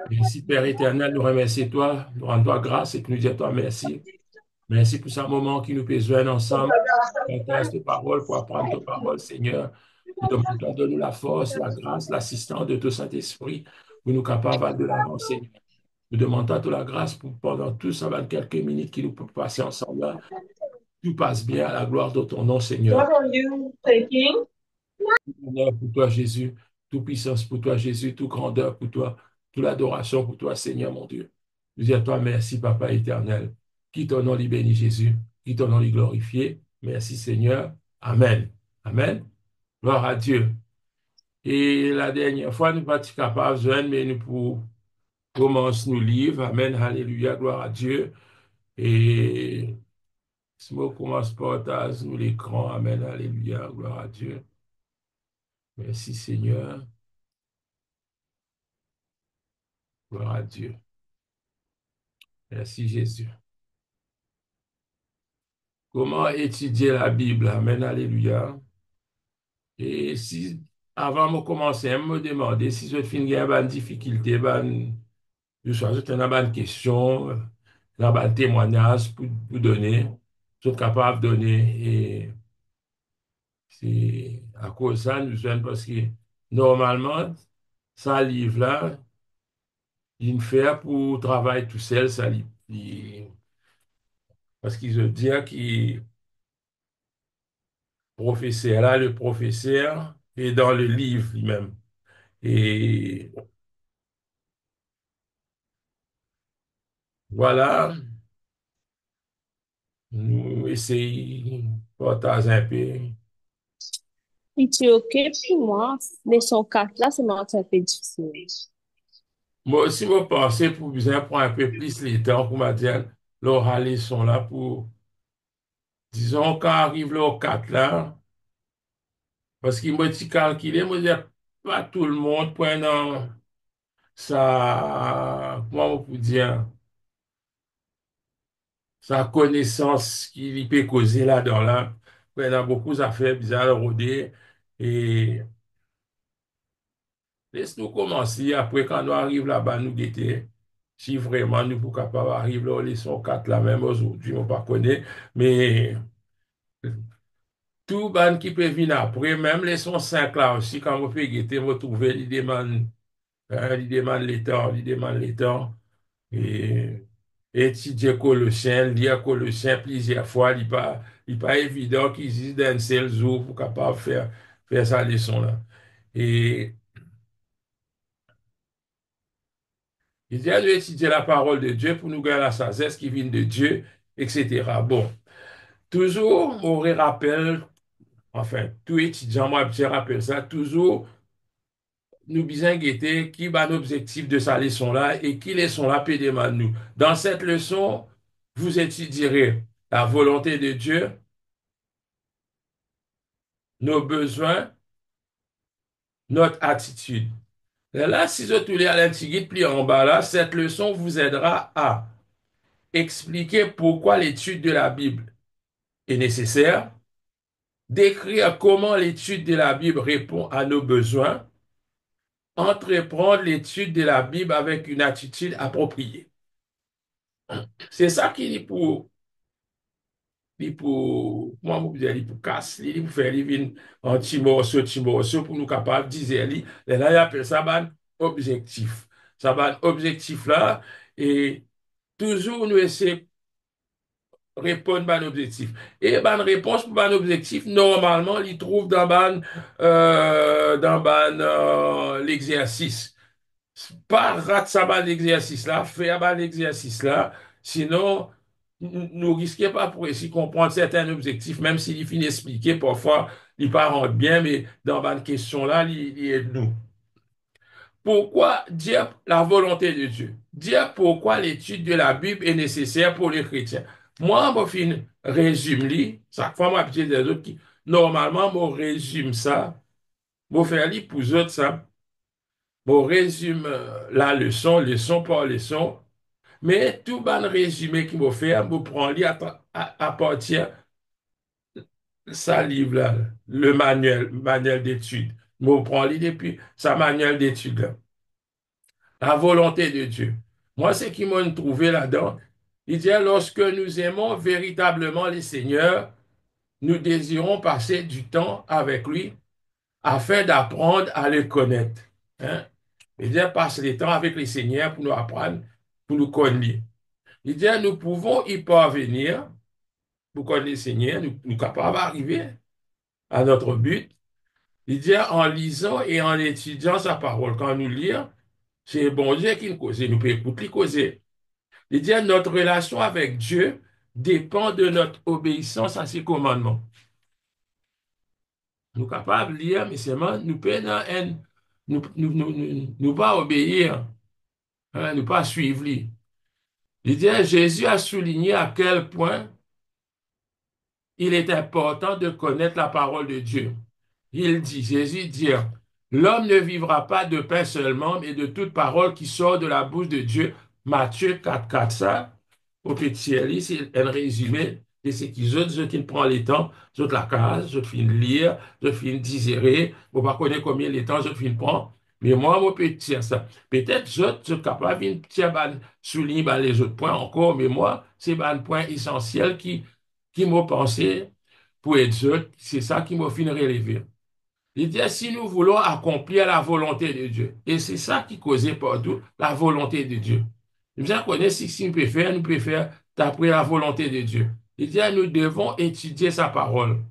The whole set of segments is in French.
Merci, Père éternel, nous remercions toi, nous rendons toi grâce et que nous disons toi merci. Merci pour ce moment qui nous peut joindre ensemble, partage tes paroles pour apprendre tes paroles, Seigneur. Nous demandons de nous la force, la grâce, l'assistance de ton Saint-Esprit pour nous capables de l'avancer. Nous demandons toute la grâce pour pendant tout ça, 24 minutes qui nous peuvent passer ensemble là. Tout passe bien à la gloire de ton nom, Seigneur. What are you taking? Tout honneur pour toi, Jésus. Toute puissance pour toi, Jésus. Toute grandeur pour toi. Toute l'adoration pour toi, Seigneur, mon Dieu. Nous disons à toi merci, Papa éternel. Qui ton nom lui bénit, Jésus. Qui ton nom lui glorifié. Merci, Seigneur. Amen. Amen. Gloire à Dieu. Et la dernière fois, nous ne pas capables de joindre, mais nous pour commencer nos livres. Amen. Alléluia. Gloire à Dieu. Et si on commence par nous l'écran. Amen. Alléluia. Gloire à Dieu. Merci, Seigneur. Gloire à Dieu. Merci Jésus. Comment étudier la Bible? Amen, alléluia. Et si, avant de commencer, je me demander si je finis une difficulté, je choisis une question, un témoignage pour donner, je suis capable de donner. Et c'est à cause de ça, nous sommes parce que normalement, ça livre-là, il fait pour travailler tout seul, ça livre. Parce qu'ils veut dire qu'il professeur, là, le professeur est dans le livre lui-même. Et voilà, nous essayons de partager un peu. Si tu es OK pour moi, leçon 4 là, c'est un peu difficile. Moi aussi, je pensais pour bien prendre un peu plus le temps pour me dire, l'oral, ils sont là pour, disons, quand arrive le 4 là, parce qu'il m'a dit calculer, moi, je dis, pas tout le monde prenant comment on peut dire, sa connaissance qu'il peut causer là-dedans là. Il y a beaucoup d'affaires bizarres à rôder. Et laisse-nous commencer. Après, quand nous arrivons là-bas, nous guetter. Si vraiment nous sommes capables d'arriver là, les sont 4 là même aujourd'hui, on ne pas connaît. Mais tout ban qui peut venir après, même les sont 5 là aussi, quand vous pouvez guetter, vous trouvez, ils demandent le temps, ils demandent le temps. Et étudier Colossiens, lire Colossiens plusieurs fois, il n'est pas évident qu'ils disent d'un seul jour pour capable faire sa leçon là. Et il dit à nous étudier la parole de Dieu pour nous gagner la sagesse qui vient de Dieu, etc. Bon, toujours, on rappelle, enfin, tout étudiant, moi, je rappelle ça, toujours, nous besoin guetter qui va l'objectif de sa leçon là et qui leçon là peut demander nous. Dans cette leçon, vous étudierez la volonté de Dieu, nos besoins, notre attitude. Et là, si je te lis à l'intiguite, puis en bas là, cette leçon vous aidera à expliquer pourquoi l'étude de la Bible est nécessaire, décrire comment l'étude de la Bible répond à nos besoins, entreprendre l'étude de la Bible avec une attitude appropriée. C'est ça qui dit moi, je dire, pour casser, pour faire un petit morceau pour nous capables de dire, là, il appelle ça un objectif. Ça un objectif là, et toujours nous essayer de répondre à un objectif. Et une réponse pour un objectif, normalement, il trouve l'exercice. Pas rate ça l'exercice là, faire l'exercice là, sinon nous risquons pas pour essayer de comprendre certains objectifs, même s'il finit d'expliquer, parfois il pas rendre bien, mais dans une question là, il aide nous. Pourquoi dire la volonté de Dieu? Dire pourquoi l'étude de la Bible est nécessaire pour les chrétiens. Moi, je fin résume chaque fois, moi, je des autres qui, normalement, je résume ça, je faire lire pour les autres ça. Bon, résume la leçon, leçon par leçon, mais tout ban résumé qu'il m'a fait, je prends lui à partir de sa livre là, le manuel d'études. Je prends lui depuis sa manuel d'études là. la volonté de Dieu. Moi, ce qui m'a trouvé là-dedans, il dit, lorsque nous aimons véritablement les seigneurs, nous désirons passer du temps avec lui afin d'apprendre à le connaître. Hein? Il dit, passe le temps avec les seigneurs pour nous apprendre, pour nous connaître. Il dit, nous pouvons y parvenir pour connaître le Seigneur, nous capables d'arriver à notre but. Il dit, en lisant et en étudiant sa parole, quand nous lisons, c'est bon Dieu qui nous cause, nous pouvons écouter causer. Il dit, notre relation avec Dieu dépend de notre obéissance à ses commandements. Nous sommes capables de lire, mais seulement nous pouvons nous pas obéir, hein, nous pas suivre lui. Il dit, Jésus a souligné à quel point il est important de connaître la parole de Dieu. Il dit, Jésus dit, l'homme ne vivra pas de pain seulement, mais de toute parole qui sort de la bouche de Dieu. Matthieu 4, 4, ça, au petit Elie, c'est un résumé de ce qu'ils ont, ceux qui prennent le temps, ceux de la case, ceux qui lire, ceux qui digérer, vous ne connaissez combien de temps ceux qui prend. Mais moi, mon petit, ça. Peut-être je suis capable de souligner les autres points encore, mais moi, c'est un point essentiel qui m'a pensé pour être autres, c'est ça qui m'a fait relever. Il dit, si nous voulons accomplir la volonté de Dieu, et c'est ça qui causait partout, la volonté de Dieu. Nous connaissons si nous pouvons faire d'après la volonté de Dieu. Il dit, nous devons étudier sa parole.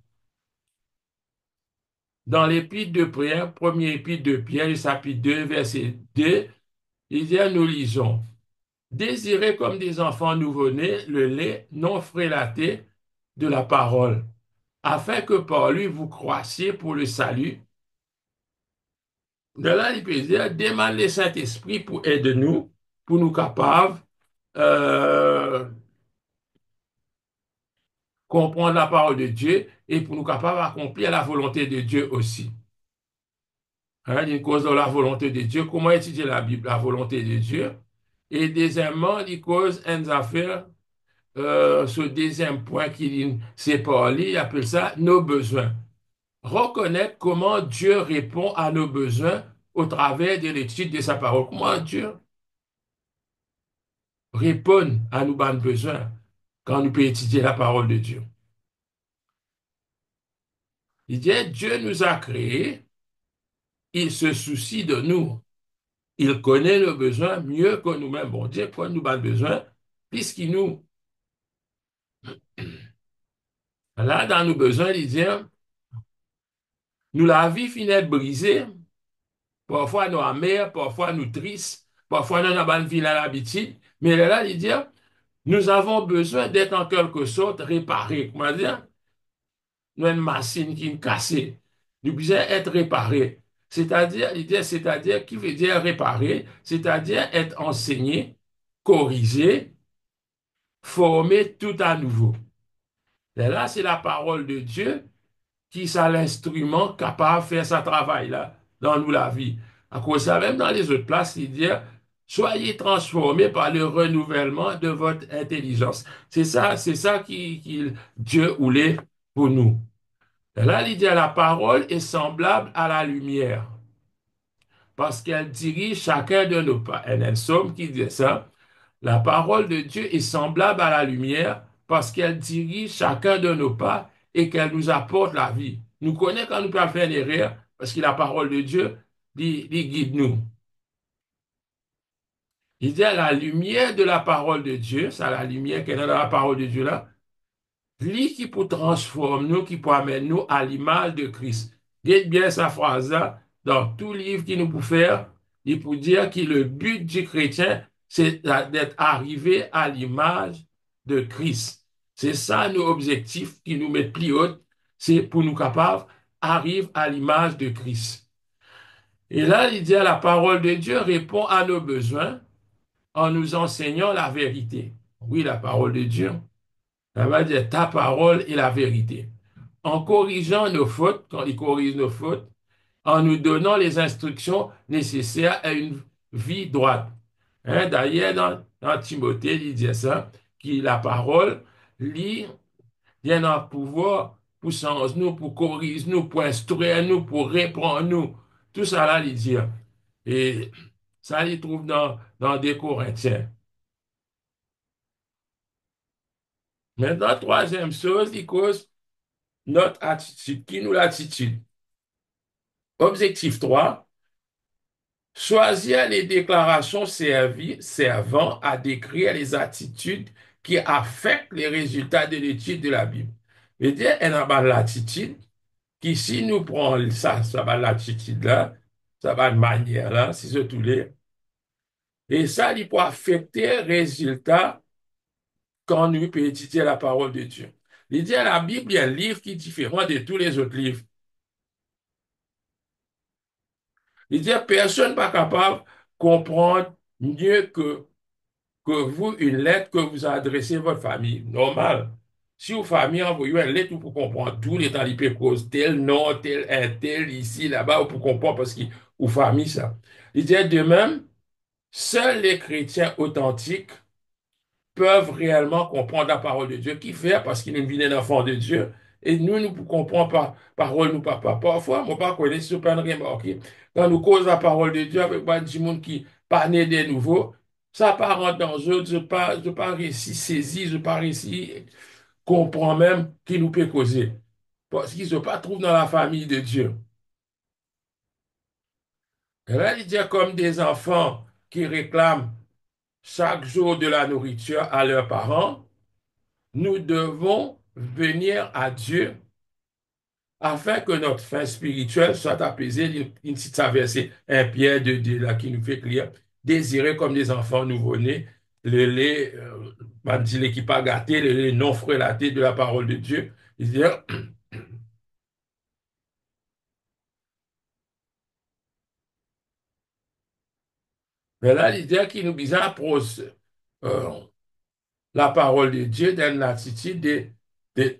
Dans l'épître de prière, premier épître de Pierre, le chapitre 2, verset 2, il dit, nous lisons, désirez comme des enfants nouveau-nés le lait non frélaté de la parole, afin que par lui vous croissiez pour le salut. De là, il peut dire, demande le Saint-Esprit pour aider nous, pour nous capables euh, comprendre la parole de Dieu et pour nous capables d'accomplir la volonté de Dieu aussi. Hein, il cause de la volonté de Dieu. Comment étudier la Bible, la volonté de Dieu? Et deuxièmement, il cause une affaire, ce deuxième point qu'il sépare, il appelle ça nos besoins. Reconnaître comment Dieu répond à nos besoins au travers de l'étude de sa parole. Comment Dieu répond à nos besoins quand nous pouvons étudier la parole de Dieu. Il dit, Dieu nous a créés, il se soucie de nous. Il connaît nos besoins mieux que nous-mêmes. Bon Dieu connaît nos besoins, puisqu'il nous, là, dans nos besoins, il dit, nous, la vie finit brisée, parfois nous amers, parfois nous tristes, parfois nous avons une vie à l'habitude, mais là, il dit, nous avons besoin d'être en quelque sorte réparés. Comment dire? Nous avons une machine qui est cassée. Nous devons être réparés. C'est-à-dire, l'idée, c'est-à-dire, qui veut dire réparer, c'est-à-dire être enseigné, corrigé, formé tout à nouveau. Et là, c'est la parole de Dieu qui est l'instrument capable de faire ce travail-là dans nous la vie. À cause de ça, même dans les autres places, il dit, soyez transformés par le renouvellement de votre intelligence. C'est ça qui Dieu voulait pour nous. Et là, il dit, la parole est semblable à la lumière parce qu'elle dirige chacun de nos pas. Et un psaume qui dit ça. La parole de Dieu est semblable à la lumière parce qu'elle dirige chacun de nos pas et qu'elle nous apporte la vie. Nous connaissons quand nous pouvons faire une erreur parce que la parole de Dieu guide nous. Il dit à la lumière de la parole de Dieu, c'est la lumière qui est dans la parole de Dieu là, lui qui peut transformer nous, qui peut amener nous à l'image de Christ. Dites bien sa phrase-là dans tout livre qu'il nous peut faire. Il peut dire que le but du chrétien, c'est d'être arrivé à l'image de Christ. C'est ça nos objectifs qui nous mettent plus haut. C'est pour nous capables arrive à l'image de Christ. Et là, il dit la parole de Dieu répond à nos besoins en nous enseignant la vérité. Oui, la parole de Dieu. Ça va dire ta parole est la vérité. En corrigeant nos fautes, quand il corrige nos fautes, en nous donnant les instructions nécessaires à une vie droite. Hein, d'ailleurs, dans Timothée, il dit ça, que la parole lit, vient en pouvoir pour changer nous, pour corriger nous, pour instruire nous, pour répondre nous. Tout ça là, il dit. Et Ça, il trouve dans des Corinthiens. Maintenant, troisième chose, il cause notre attitude. Qui nous l'attitude? Objectif 3. Choisir les déclarations servant à décrire les attitudes qui affectent les résultats de l'étude de la Bible. C'est-à-dire, elle a l'attitude qui, si nous prenons ça, ça va l'attitude là, ça va de manière là, si je tous les, et ça, il peut affecter les résultats quand nous peut étudier la parole de Dieu. Il dit, la Bible est un livre qui est différent de tous les autres livres. Il dit, personne n'est pas capable de comprendre mieux que vous une lettre que vous adressez à votre famille. Normal. Si votre famille envoie une lettre, vous pouvez comprendre tout les temps, il peut cause tel nom, tel, un tel, ici, là-bas, vous pouvez comprendre parce que vous famille ça. Il dit de même, seuls les chrétiens authentiques peuvent réellement comprendre la parole de Dieu. Qui fait? Parce qu'il est venu enfant de Dieu. Et nous comprenons pas parole, nous, papa. Parfois, moi, pas connaître, ce pas remarquer. Quand nous causons la parole de Dieu avec des gens qui pas né de nouveau, ça pas rentre dans eux, je pas réussi saisir, je pas réussi comprendre même qui nous peut causer. Parce qu'ils ne se pas trouvent dans la famille de Dieu. Et là, il dit comme des enfants qui réclament chaque jour de la nourriture à leurs parents, nous devons venir à Dieu afin que notre faim spirituelle soit apaisée. Il cite ça verset 1 Pierre 2, là, qui nous fait clair. Désirez comme des enfants nouveau-nés le lait, dit lait qui pas gâté, le lait non frelaté de la parole de Dieu. Il dit, mais là, l'idée qui nous vise à euh, la parole de Dieu dans une attitude de-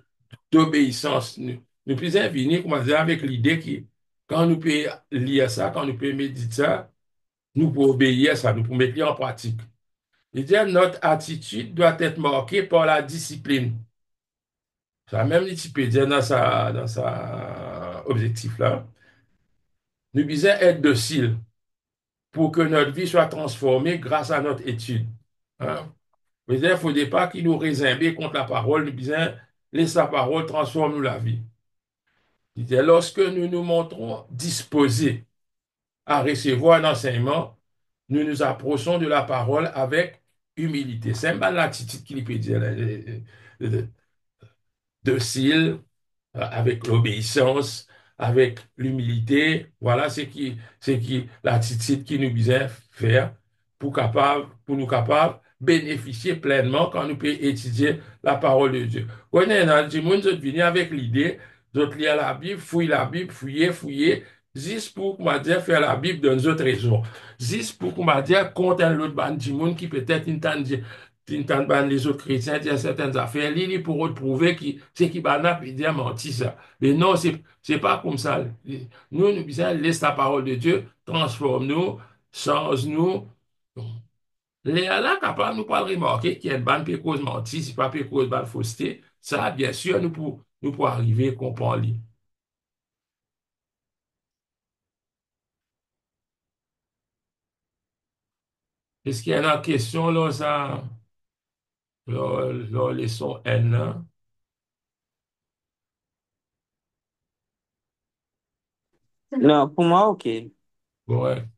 d'obéissance. Nous pouvons venir, comment dire, avec l'idée que quand nous pouvons lire ça, quand nous pouvons méditer ça, nous pouvons obéir à ça, nous pouvons mettre en pratique. C'est-à-dire, notre attitude doit être marquée par la discipline. Ça même l'Wikipédia dans sa objectif là. Nous devons être dociles pour que notre vie soit transformée grâce à notre étude. Hein? Il ne faudrait pas qu'il nous résimbe contre la parole, nous disons, laisse la parole transforme la vie. Il dit, lorsque nous nous montrons disposés à recevoir un enseignement, nous nous approchons de la parole avec humilité. C'est pas l'attitude qu'il peut dire, docile, avec l'obéissance, avec l'humilité. Voilà ce qui l'attitude qui nous vient faire pour nous capables bénéficier pleinement quand nous pouvons étudier la parole de Dieu. On est dans le monde, je viens avec l'idée de lire la Bible, fouiller, juste pour, comment dire, faire la Bible dans notre raison. Juste pour, comment dire, contre un autre bande du monde qui peut-être les autres chrétiens disent certaines affaires, ils pour prouver que c'est qui banap et dire menti ça. Mais non, c'est pas comme ça. Nous disons, laisse la parole de Dieu, transforme-nous, change-nous. Les là, capable, nous pas remarquer qu'il y a une bonne cause menti, c'est pas cause bonne fausseté. Ça, bien sûr, nous pour arriver à comprendre. Est-ce qu'il y a une question là, ça, là, leçon N, là? Non, pour moi, ok. Ouais.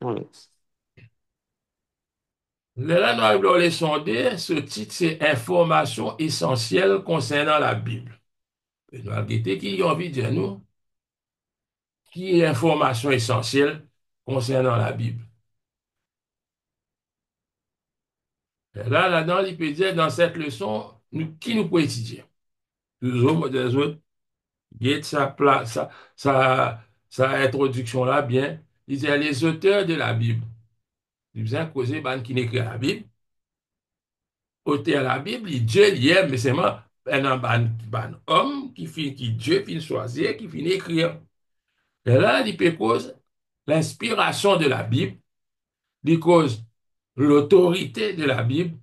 Oui. Là, nous arrivons à la leçon D, ce titre, c'est Information essentielle concernant la Bible. Et nous avons dit qui a envie de dire nous, qui est information essentielle concernant la Bible. Et là-dedans, il peut dire dans cette leçon, qui nous peut étudier? Toujours, des autres, Gates, sa introduction là, bien. Il dit les auteurs de la Bible. Il vient causer ban qui n'écrit la Bible. Auteur de la Bible, Dieu l'aime, mais c'est moi, ban homme qui Dieu finit choisir, qui finit écrire. Et là, il peut cause l'inspiration de la Bible, il cause l'autorité de la Bible.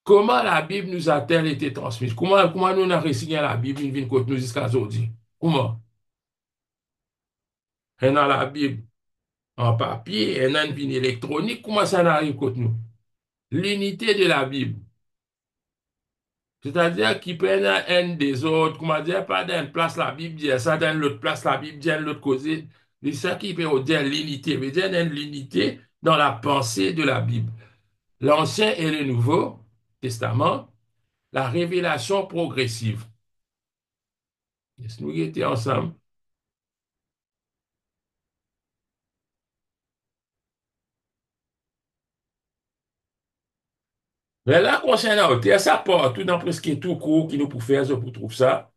Comment la Bible nous a-t-elle été transmise? Comment nous avons réussi la Bible, une vie nous jusqu'à aujourd'hui? Comment? Et dans la Bible, en papier, et en vin électronique, comment ça n'arrive contre nous? L'unité de la Bible. C'est-à-dire qu'ils prennent un des autres, comment dire, pas d'une place la Bible dit ça, dans l'autre place la Bible dit l'autre côté. C'est ça qui peut dire l'unité, veut dire l'unité dans la pensée de la Bible. L'Ancien et le Nouveau Testament, la révélation progressive. Est-ce que nous étions ensemble? Mais là, concernant l'auteur, ça porte tout dans presque tout cours qui nous pour faire, je pour trouver ça.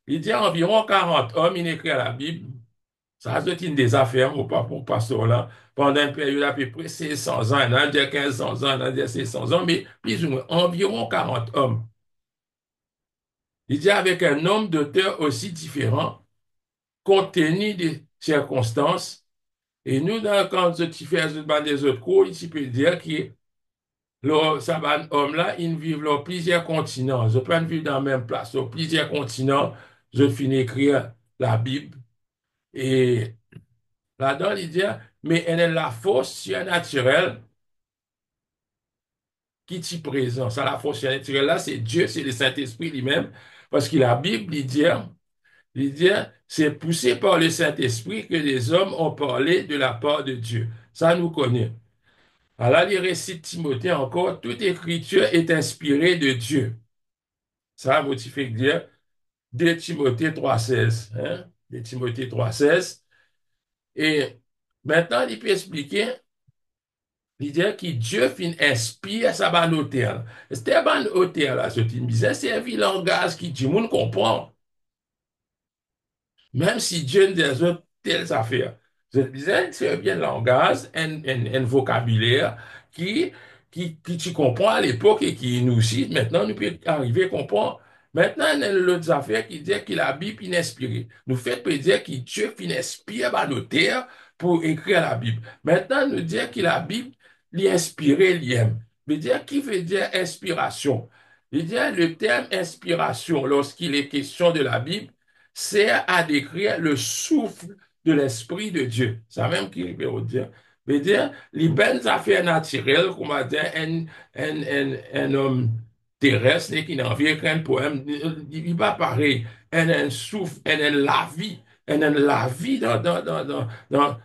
Il dit environ 40 hommes, il écrit à la Bible. Ça, c'est une des affaires, au pas pour pasteur là, pendant une période à peu près 600 ans, on a dit 1500 ans, on a dit 600 ans, mais plus ou moins environ 40 hommes. Il dit avec un nombre d'auteurs aussi différents, compte tenu des circonstances, et nous, quand tu fais des autres cours, ici peut dire que ça va, homme là, ils vivent dans plusieurs continents. Je peux vivre dans la même place, sur plusieurs continents, je finis d'écrire la Bible. Et là-dedans, il dit, mais elle est la force surnaturelle qui t'y présente. Ça, la force surnaturelle là, c'est Dieu, c'est le Saint-Esprit lui-même. Parce que la Bible, il dit, c'est poussé par le Saint-Esprit que les hommes ont parlé de la part de Dieu. Ça, nous connaît. Alors, il récite Timothée encore, toute écriture est inspirée de Dieu. Ça, motivé dire 2 Timothée 3,16. Hein? 2 Timothée 3,16. Et maintenant, il peut expliquer, il dit que Dieu fin inspire sa ban auteur. C'était un ban auteur là, ce qui me disait, c'est un langage qui tout le monde comprend. Même si Dieu nous des autres telles affaires. Je disais, c'est bien le langage, un vocabulaire qui, qui tu comprends à l'époque et qui nous cite, maintenant, nous peut arriver à comprendre. Maintenant, il y a l'autre affaire qui dit que la Bible est inspirée. Nous fait peut dire que Dieu inspire par l'auteur pour écrire la Bible. Maintenant, nous dire que la Bible est inspirée, l'aime. Mais dire qui veut dire inspiration? Il dit le terme inspiration, lorsqu'il est question de la Bible, sert à décrire le souffle de l'Esprit de Dieu. Ça même qui veut dire. Veut dire, les belles affaires naturelles, comme on dit, un homme terrestre qui n'a envie d'écrire un poème, il va pareil. Un souffle, la vie dans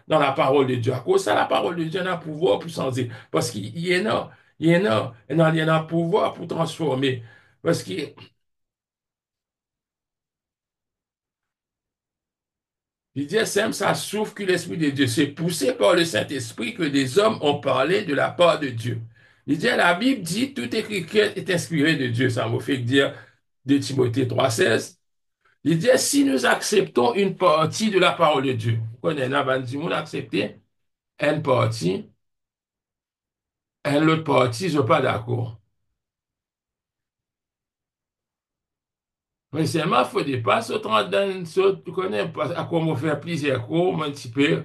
la parole de Dieu. À cause de ça, la parole de Dieu a un pouvoir pour changer. Parce qu'il y en a, il y en a un pouvoir pour transformer. Parce que il dit, Sem, ça souffre que l'Esprit de Dieu. C'est poussé par le Saint-Esprit que des hommes ont parlé de la part de Dieu. Il dit, la Bible dit, tout écriture est inspiré de Dieu. Ça me fait dire de Timothée 3,16. Il dit, si nous acceptons une partie de la parole de Dieu, vous connaissez, on a accepté une partie, une autre partie, je ne suis pas d'accord. Mais seulement, il faut pas se rendre dans, tu connais, à quoi on fait plusieurs cours, un petit peu,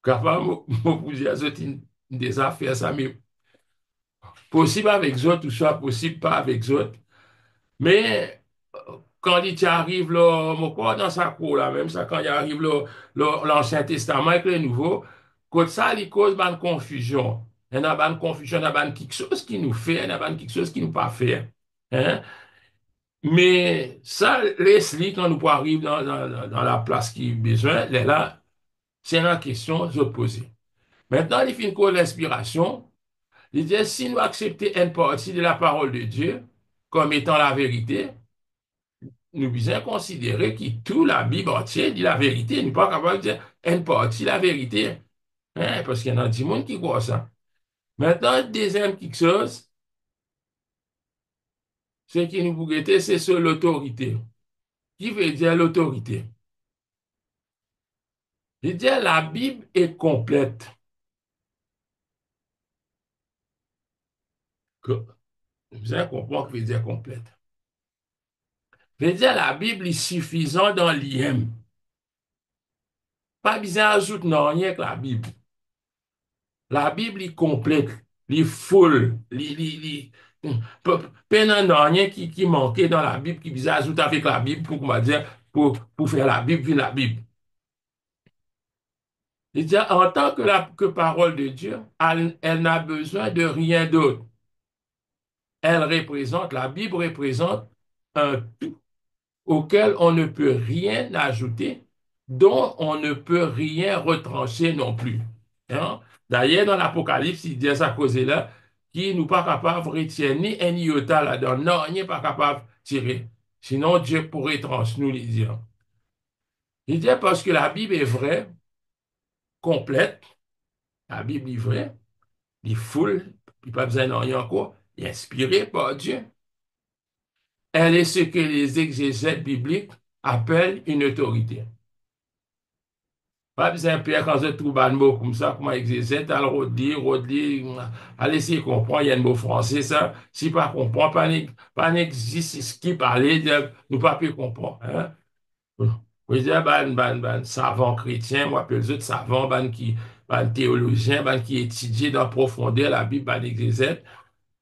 capable de poser des affaires, ça, mais possible avec autres, ou soit possible pas avec autres. Mais quand il arrive là, mon corps dans sa cour là, même ça, quand il arrive là, l'Ancien Testament avec le Nouveau, quand ça, il cause une confusion. Il y a une confusion, il y a quelque chose qui nous fait, il y a quelque chose qui nous pas fait. Hein? Mais ça, laisse-le quand nous arrivons dans la place qui est besoin, là, c'est la question que je poser. Maintenant, il fait une cours d'inspiration. Il dit, si nous acceptons une partie de la parole de Dieu comme étant la vérité, nous devons considérer que toute la Bible entière dit la vérité. Nous ne sommes pas capables de dire une partie de la vérité. Hein, parce qu'il y en a du monde qui croit ça. Maintenant, deuxième quelque chose, ce qui nous bougeait, c'est sur l'autorité. Qui veut dire l'autorité? Il dit, la Bible est complète. Vous allez comprendre ce que veut dire complète. Veut dire la Bible est suffisante dans l'IM. Pas besoin d'ajouter non, rien que la Bible. La Bible est complète, elle est full, pas rien qui manquait dans la Bible, qui besoin d'ajouter avec la Bible pour, comment dire, pour faire la Bible, vivre la Bible. Il dit, en tant que parole de Dieu, elle n'a besoin de rien d'autre. La Bible représente un tout auquel on ne peut rien ajouter, dont on ne peut rien retrancher non plus. Hein? D'ailleurs, dans l'Apocalypse, il dit à ça cause-là, qui nous pas capable de retirer ni un iota là-dedans, non, il n'est pas capable de tirer. Sinon, Dieu pourrait nous le dire. Il dit parce que la Bible est vraie, complète, la Bible est vraie, il est full, il n'y a pas besoin de rien encore, il est inspiré par Dieu. Elle est ce que les exégètes bibliques appellent une autorité. Pas besoin, Pierre, quand je trouve un mot comme ça, comment exégète, alors redire, allez essayer de comprendre, il y a un mot français, ça, si pas comprendre, pas n'existe ce qui parlait, nous pas pu comprendre. Hein? Oui, dire, savant chrétien, moi, appelle les autres savants, théologien, qui étudie dans profondeur la Bible, exégète,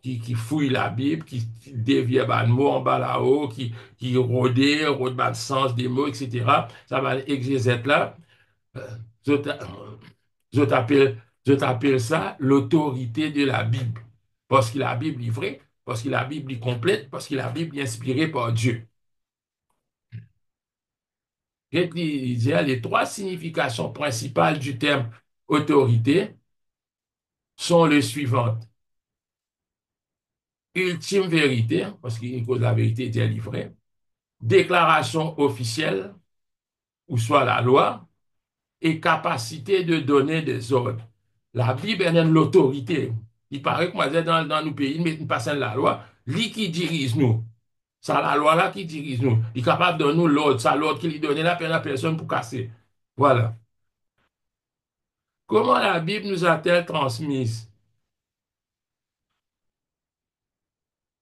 qui fouille la Bible, qui dévie un mot en bas là-haut, qui rôde le sens des mots, etc. Ça va exégète là. Je t'a- je t'appelle, je t'appelle ça l'autorité de la Bible. Parce que la Bible est vraie, parce que la Bible est complète, parce que la Bible est inspirée par Dieu. Il dit, les trois significations principales du terme autorité sont les suivantes. Ultime vérité, parce qu'il cause la vérité est livrée. Déclaration officielle, ou soit la loi, et capacité de donner des ordres. La Bible elle a l'autorité. Il paraît que moi, dans nos pays, mais nous passons la loi, lui qui dirige nous. C'est la loi là qui dirige nous. Il est capable de donner nous l'ordre. C'est l'ordre qui lui donne la peine à personne pour casser. Voilà. Comment la Bible nous a-t-elle transmise?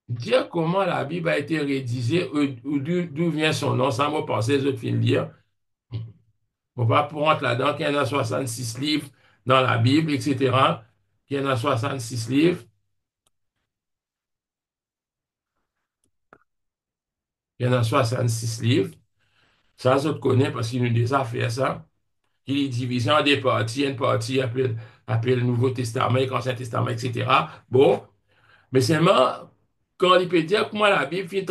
Dire comment la Bible a été rédigée ou d'où vient son nom, ça m'a pensé, je vais lire. On va prendre là-dedans qu'il y en a 66 livres dans la Bible, etc. Qu'il y en a 66 livres. Il y en a 66 livres. Ça, je te connais parce qu'il nous déjà fait ça. Il est divisé en des parties. Une partie appelle le Nouveau Testament, l'Ancien Testament, etc. Bon, mais seulement, quand il peut dire comment la Bible est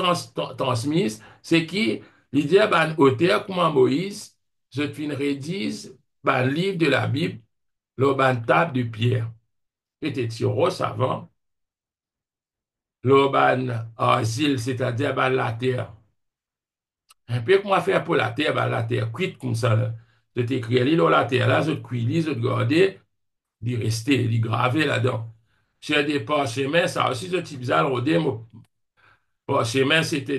transmise, c'est qu'il dit à un auteur comme Moïse, je te rédige un livre de la Bible, le table de pierre. Et tu tiro savant, le asile, c'est-à-dire la terre. Un peu comment faire pour la terre cuite comme ça. Là. Je t'écris là, la terre, là, je te cuis, je te garder, d'y rester, d'y graver là-dedans. Sur des parchemins, ça aussi, je t'ai bizarre, rodé, mon parchemin, c'était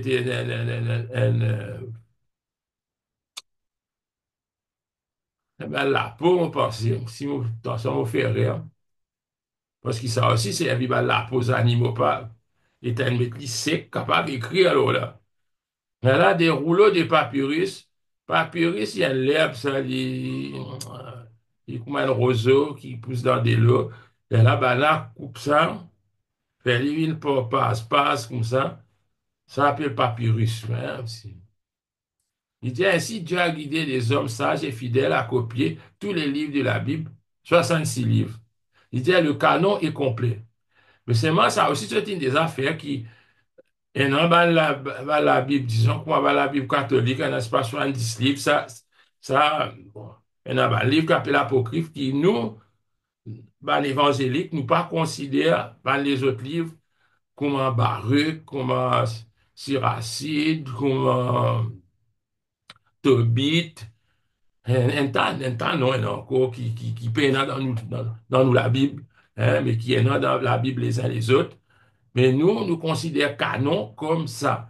la peau, mon parchemin, si mon, dans ça, mon fait rire. Parce que ça aussi, c'est la peau aux animaux, pas, et t'as une maîtrise sec, capable d'écrire, alors là. Mais là, des rouleaux de papyrus. Papyrus, il y a l'herbe, ça, il y a comme un roseau qui pousse dans des lots. Et là, coupe ça, fait l'huile pour passe, comme ça. Ça s'appelle papyrus. Hein, il dit ainsi, Dieu a guidé les hommes sages et fidèles à copier tous les livres de la Bible, 66 livres. Il dit, le canon est complet. Mais seulement, ça aussi, c'est une des affaires qui, et non, la Bible, disons que moi, la Bible catholique, on a pas 70 livres, bon. Et non, le livre qu'appelle l'apocryphe qui nous, l'évangélique, nous pas considère, les autres livres, comme un Baruch, comme un Siracide, comme un Tobit, un tas, non, il y en a encore qui peinent dans nous la Bible, hein, mais qui est dans la Bible les uns les autres. Mais nous considérons canon comme ça.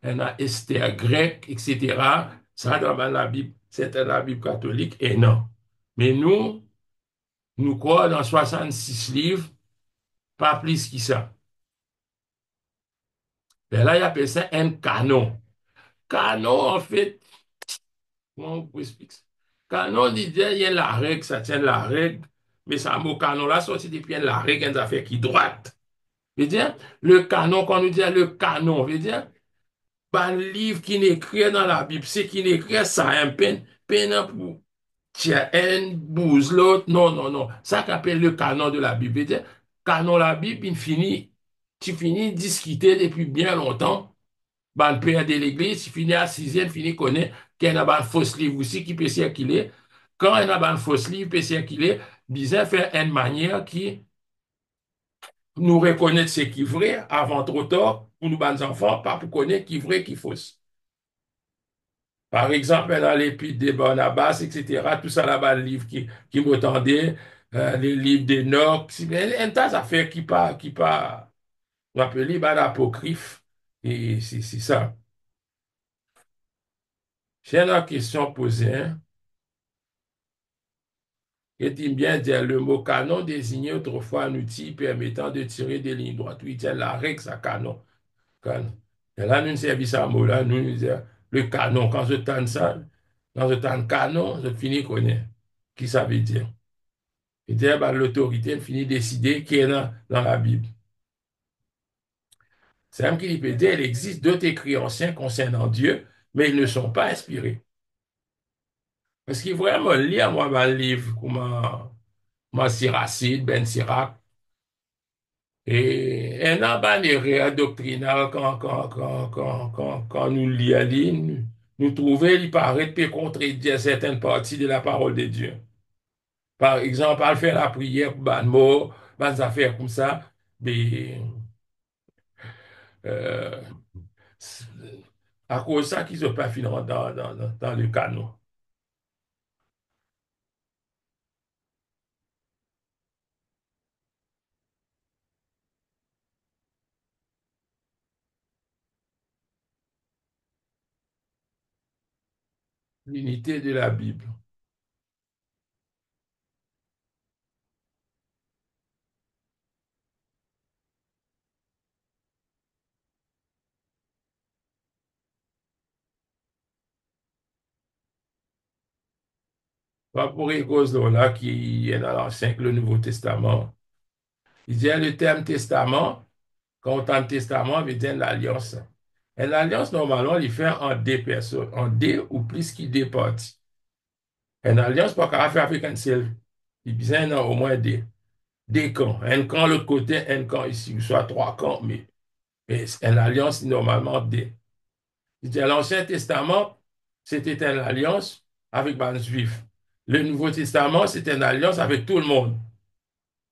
Il y a Esther grec, etc. Ça, dans la Bible, c'est dans la Bible catholique, et non. Mais nous croyons dans 66 livres, pas plus que ça. Et là, il appelle ça un canon. Canon, en fait, comment on peut expliquer ça? Canon, il y a la règle, ça tient la règle, mais ça mot canon là, sorti depuis la règle, une affaire qui droite. Veut dire, le canon, quand on nous dit le canon, veut dire, livre qui n'est écrit dans la Bible, c'est qui n'est écrit ça, un peine pour tiens, un bouse l'autre. Non, non, non. Ça qu'appelle le canon de la Bible. C'est-à-dire, canon de la Bible, tu finis discuter depuis bien longtemps. Ben, le père de l'église, tu finis à sixième, finis connaître qu'il y a un faux livre aussi qui peut circuler. Quand il y a un faux livre peut circuler, disait faire une manière qui nous reconnaître ce qui est vrai avant trop tard pour nous, bonnes enfants, pas pour connaître qui est vrai, qui est faux. Par exemple, dans l'épître de Barnabas, etc., tout ça là-bas, le livre qui m'attendait, les livres d'Enoch, un tas d'affaires on appelle les apocryphes. Et c'est ça. J'ai une question posée, hein. Est-il bien dire le mot canon désignait autrefois un outil permettant de tirer des lignes droites. Oui, tiens, la règle, ça canon. Canon. Et là, nous servons ça mot là, nous disons le canon. Quand je tente ça, quand je tente canon, je finis connaître qui ça veut dire. Et dire, bah, l'autorité finit décider qui est dans la Bible. C'est même qu'il peut dire, il existe d'autres écrits anciens concernant Dieu, mais ils ne sont pas inspirés. Parce qu'il vraiment lire, moi, un livre comme Siracide, Ben Sirac, et un ban erreur doctrinal quand nous lisons, nous trouvons, il paraît peut contredire certaines parties de la parole de Dieu. Par exemple, à faire la prière pour ban mot, ban affaires comme ça, mais euh, à cause de ça qu'ils ne sont pas finis dans le canon. L'unité de la Bible. Pas pour les causes là qui est dans l'Ancien que le Nouveau Testament. Il dit le terme testament, quand on entend testament, veut dire l'alliance. Et l'alliance, normalement, il fait en deux personnes, en deux ou plus qui deux parties. Une alliance, pas qu'à faire avec un seul. Il besoin au moins deux camps. Un camp de l'autre côté, un camp ici, ou soit trois camps, mais une alliance, normalement, deux. Il dit l'Ancien Testament, c'était une alliance avec les Juifs. Le Nouveau Testament, c'était une alliance avec tout le monde,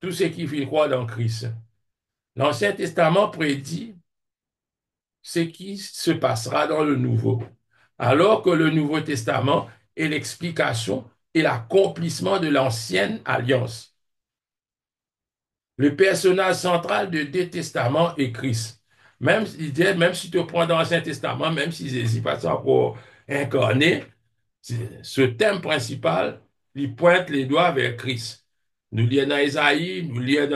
tous ceux qui croient dans Christ. L'Ancien Testament prédit ce qui se passera dans le Nouveau, alors que le Nouveau Testament est l'explication et l'accomplissement de l'ancienne alliance. Le personnage central de deux testaments est Christ. Même si tu prends dans l'Ancien Testament, même si Jésus n'est pas encore incarné, ce thème principal, il pointe les doigts vers Christ. Nous lisons dans Isaïe, nous lisons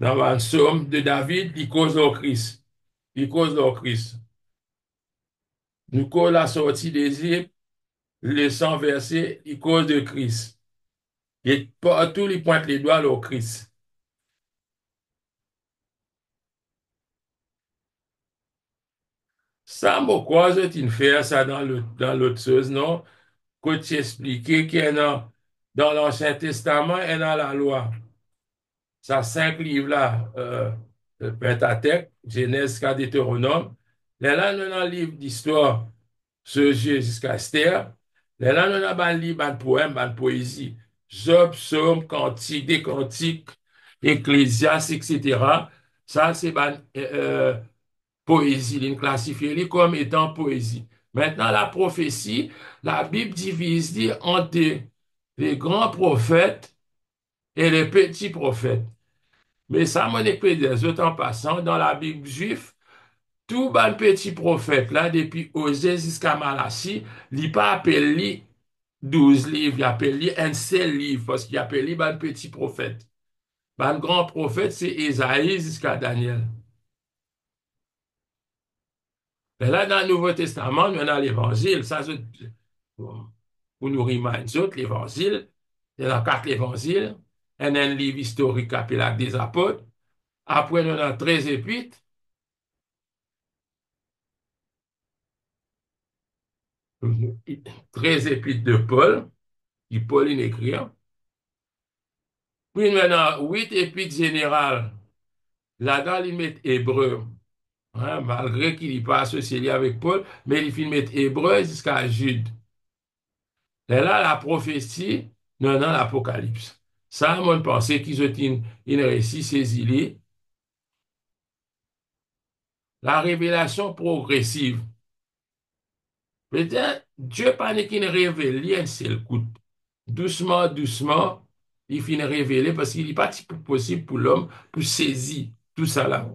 dans le psaume de David, il cause au Christ. Il cause au Christ. Nous cause la sortie d'Égypte, le sang versé, il cause de Christ. Et partout, il pointe les doigts au Christ. Ça, pourquoi je faire ça dans l'autre chose, non? Que tu expliquais qu'il y a dans l'Ancien Testament et dans la loi. Ça, cinq livres-là, le Pentateuque, Genèse jusqu'à Deutéronome. Là, nous avons un livre d'histoire, ce jeu jusqu'à Esther. Là, nous avons un livre, un poème, une poésie. Job, Psaume, Cantique, des Cantiques, Ecclésiaste, etc. Ça, c'est poésie. Il classifie comme étant poésie. Maintenant, la prophétie, la Bible divise dit, entre les grands prophètes et les petits prophètes. Mais ça, mon épée des autres en passant, dans la Bible juive, tout ban petit prophète, là, depuis Osée jusqu'à Malachie, il pas appelé 12 livres, il appelle un seul livre, parce qu'il appelle ban petit prophète. Ban grand prophète, c'est Isaïe jusqu'à Daniel. Mais là, dans le Nouveau Testament, on a l'Évangile. Ça, pour nous reminder, l'Évangile, il y a quatre évangiles, un livre historique appelé l'Acte des Apôtres. Après, on a 13 épîtres, 13 épîtres de Paul. qui Paul écrit. Puis maintenant, 8 épîtres générales. Là-dedans, il met hébreu. Hein, malgré qu'il n'est pas associé avec Paul, mais il finit mettre hébreu jusqu'à Jude. Et là, la prophétie, non, non, l'Apocalypse. Ça, moi, je pensais qu'ils ont une récit saisi, la révélation progressive. Peut-être, Dieu pas qu'il révèle un seul coup. Doucement, doucement, il finit révéler parce qu'il n'est pas possible pour l'homme pour saisir tout ça là.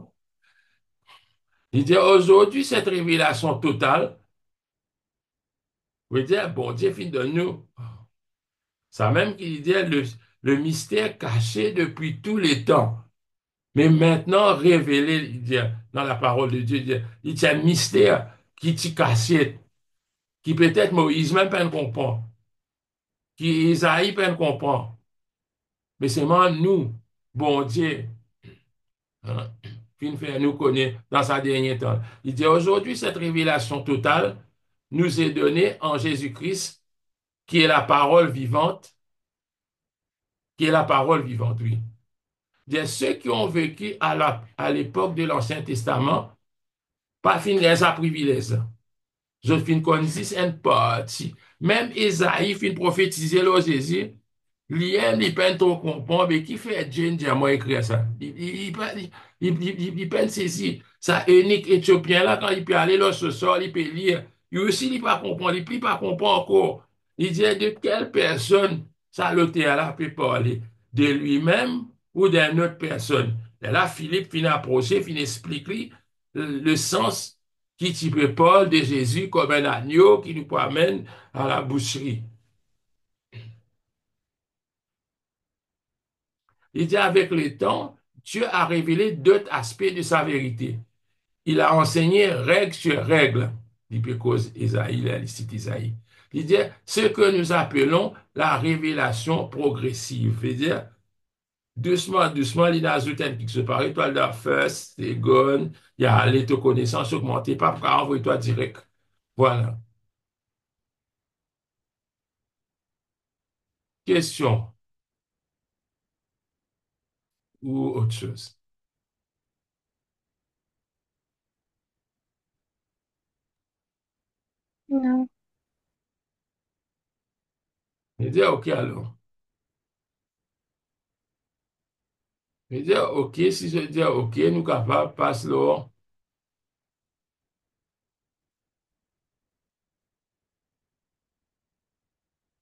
Il dit aujourd'hui, cette révélation totale, veut dire, bon Dieu finit de nous. Ça même qu'il dit le mystère caché depuis tous les temps. Mais maintenant révélé, il dit, dans la parole de Dieu, il dit, un mystère qui t'y caché, qui peut-être Moïse même pas comprend, qui Isaïe pas comprend. Mais c'est moi, nous, bon Dieu, hein, qui nous fait nous connaître dans sa dernière temps. Il dit aujourd'hui, cette révélation totale nous est donnée en Jésus-Christ, qui est la parole vivante, qui est la parole vivante, oui. Il dit, ceux qui ont vécu à l'époque de l'Ancien Testament, pas fin les a privilèges. Je fin qu'on dise une partie. Même Isaïe fin prophétiser le Jésus. Lui-même, il peine trop comprendre, mais qui fait Dieu dire moi écrire ça? Il peine saisir. Ça unique Éthiopien là, quand il peut aller là ce soir, il peut lire. Il aussi, il pas comprendre, il peut pas comprendre encore. Il dit de quelle personne ça l'auteur là peut parler? De lui-même ou d'une autre personne? Et là, Philippe finit approcher, finit expliquer le sens qui type Paul de Jésus comme un agneau qui nous amène à la boucherie. Il dit avec le temps, Dieu a révélé d'autres aspects de sa vérité. Il a enseigné règle sur règle. Il peut cause Isaïe, la cite Isaïe. Il dit ce que nous appelons la révélation progressive. Il dit doucement, doucement, il y a ajouté qui se parle. Toi, la first, second, il y a les connaissances augmentées. Pas pour envoyer-toi direct. Voilà. Question ou autre chose. Non. Il dit OK alors. Il dit OK, si je dis OK, nous capables, passe là.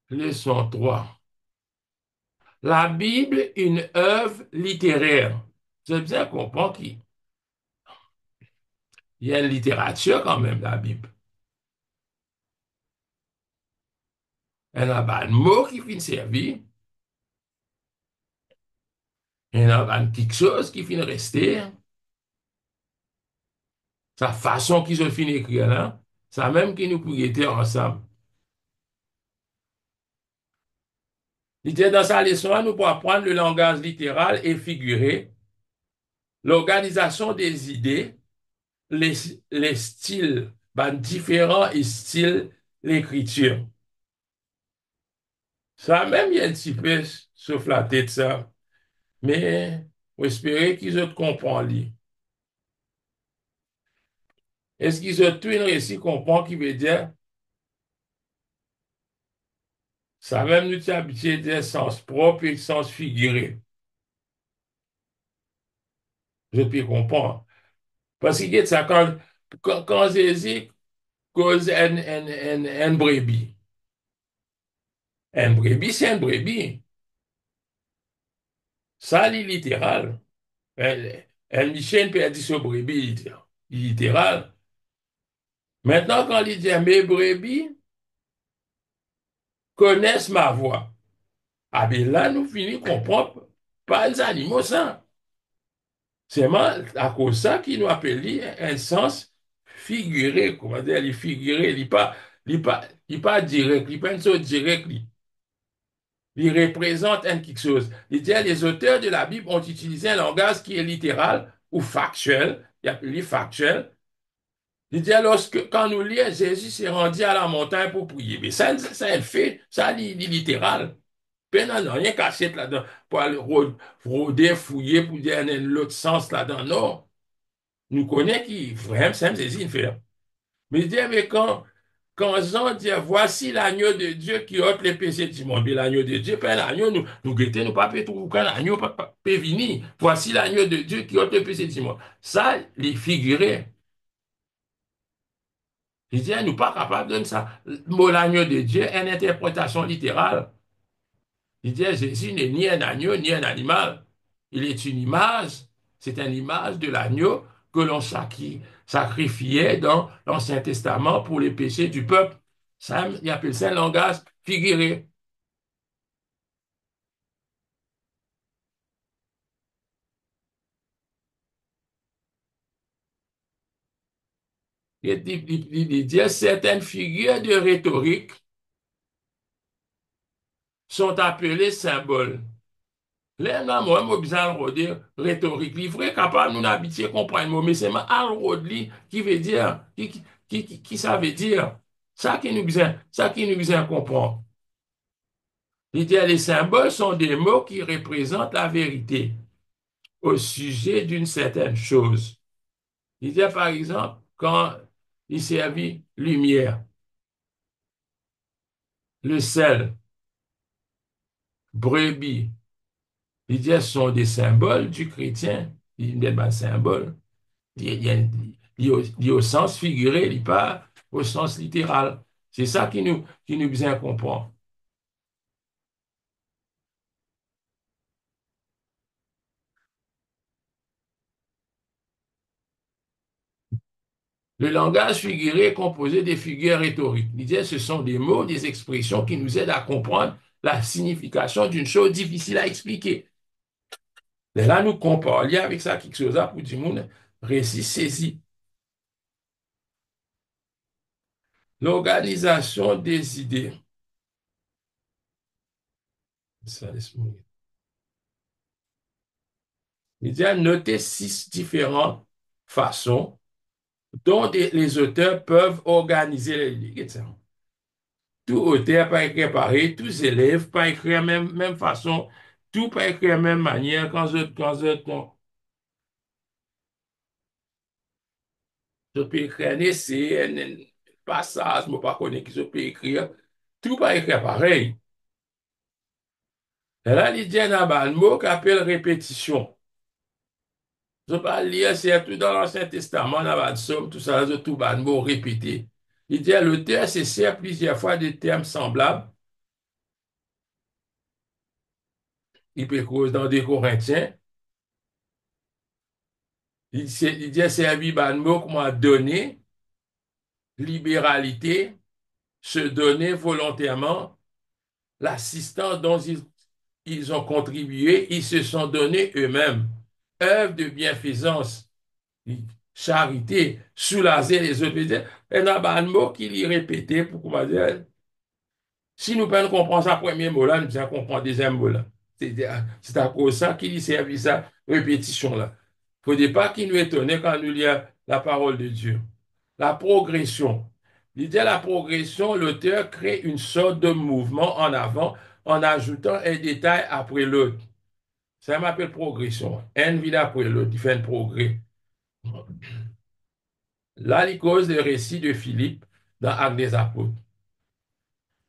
Leçon 3. La Bible, une œuvre littéraire. J'ai bien compris qu'il y a une littérature quand même, la Bible. Elle n'a pas de mots qui finissent servir. Elle n'a pas quelque chose qui finit rester. Sa façon qu'ils ont fini écrire là, ça même qui nous pourrait être ensemble. Il dit dans sa leçon, nous pour apprendre le langage littéral et figuré, l'organisation des idées, les, les styles, ben, différents styles l'écriture. Ça même, il y a un petit peu sauf la tête, ça. Mais, on espérer qu'ils ont compris. Est-ce qu'ils ont tout une réussi comprendre qui veut dire, ça même nous tient habitué des sens propre et sens figuré. Je peux comprendre. Parce que ça, quand Jésus cause un brebis, un brebis, c'est un brebis. Ça, c'est littéral. Un Michel peut dire ce brebis, littéral. Maintenant, quand il dit mes brebis connaissent ma voix, ah bien là, nous finissons comprendre pas les animaux ça. C'est à cause de ça qu'il nous appelle un sens figuré, comment dire, il figuré, il pas direct, il pas une chose directe, il représente quelque chose. Il dit, les auteurs de la Bible ont utilisé un langage qui est littéral ou factuel, il appelle factuel, Il dit, quand nous lisons, Jésus s'est rendu à la montagne pour prier. Mais ça, elle fait, ça, il littéral. Ben non, non, rien caché là-dedans, pour aller rôder, fouiller, pour dire l'autre sens là-dedans. Non, nous connaissons qui, vraiment, c'est Jésus, il fait. Mais il dit, mais quand Jean dit, voici l'agneau de Dieu qui ôte les péchés du monde. Mais l'agneau de Dieu, pas l'agneau, nous guettons, nous pas trouver quand l'agneau peut venir. Voici l'agneau de Dieu qui ôte les péchés du monde. Ça, les figurés. Il dit, nous pas capables de ça. Le mot l'agneau de Dieu est une interprétation littérale. Il dit, Jésus n'est ni un agneau ni un animal. Il est une image. C'est une image de l'agneau que l'on sacrifiait dans l'Ancien Testament pour les péchés du peuple. Ça, il appelle ça un langage figuré. Il dit, certaines figures de rhétorique sont appelées symboles. Là, moi, je besoin de dire rhétorique. Il est capable de nous habituer, comprendre le mot, mais c'est ma qui veut dire, qui ça veut dire. Ça qui nous besoin comprendre. Il dit, les symboles sont des mots qui représentent la vérité au sujet d'une certaine chose. Il dit, par exemple, quand il servit lumière, le sel, brebis, il dit, ce sont des symboles du chrétien. Il dit, ben, symbole. Il y a au sens figuré, il pas au sens littéral. C'est ça qui nous besoin comprendre. Le langage figuré est composé des figures rhétoriques. Il disait, ce sont des mots, des expressions qui nous aident à comprendre la signification d'une chose difficile à expliquer. Et là, nous comparons avec ça quelque chose pour du monde récit saisi. L'organisation des idées. Ça, laisse-moi. Il dit, noter 6 différentes façons dont les auteurs peuvent organiser les idées. Tout auteur pas écrit pareil, tous élèves pas écrit de même façon, tout pas écrit de la même manière. Je peux écrire un essai, un passage, je ne pas connaître qui je peux écrire, tout pas écrit pareil. Et là, il dit un mot qu'on appelle répétition. Je peux lire, c'est tout dans l'Ancien Testament, dans la Somme, tout ça, je tout un mot répété. Il dit, l'auteur se sert plusieurs fois de termes semblables. Il peut causer dans des Corinthiens. Il dit, c'est un mot comment donner, libéralité, se donner volontairement, l'assistance dont ils ont contribué, ils se sont donnés eux-mêmes. Œuvre de bienfaisance, charité, soulager les autres. Il y a un mot qu'il y répétait pour comment dire, si nous pouvons comprendre ça premier mot-là, nous devons comprendre deuxième mot-là. C'est à cause de ça qu'il y servi ça, répétition-là. Il ne faut pas qu'il nous étonne quand nous lisons la parole de Dieu. La progression. L'idée de la progression, l'auteur crée une sorte de mouvement en avant en ajoutant un détail après l'autre. Ça m'appelle progression. Un vide après l'autre, il fait un progrès. Là, il cause le récit de Philippe dans Actes des Apôtres.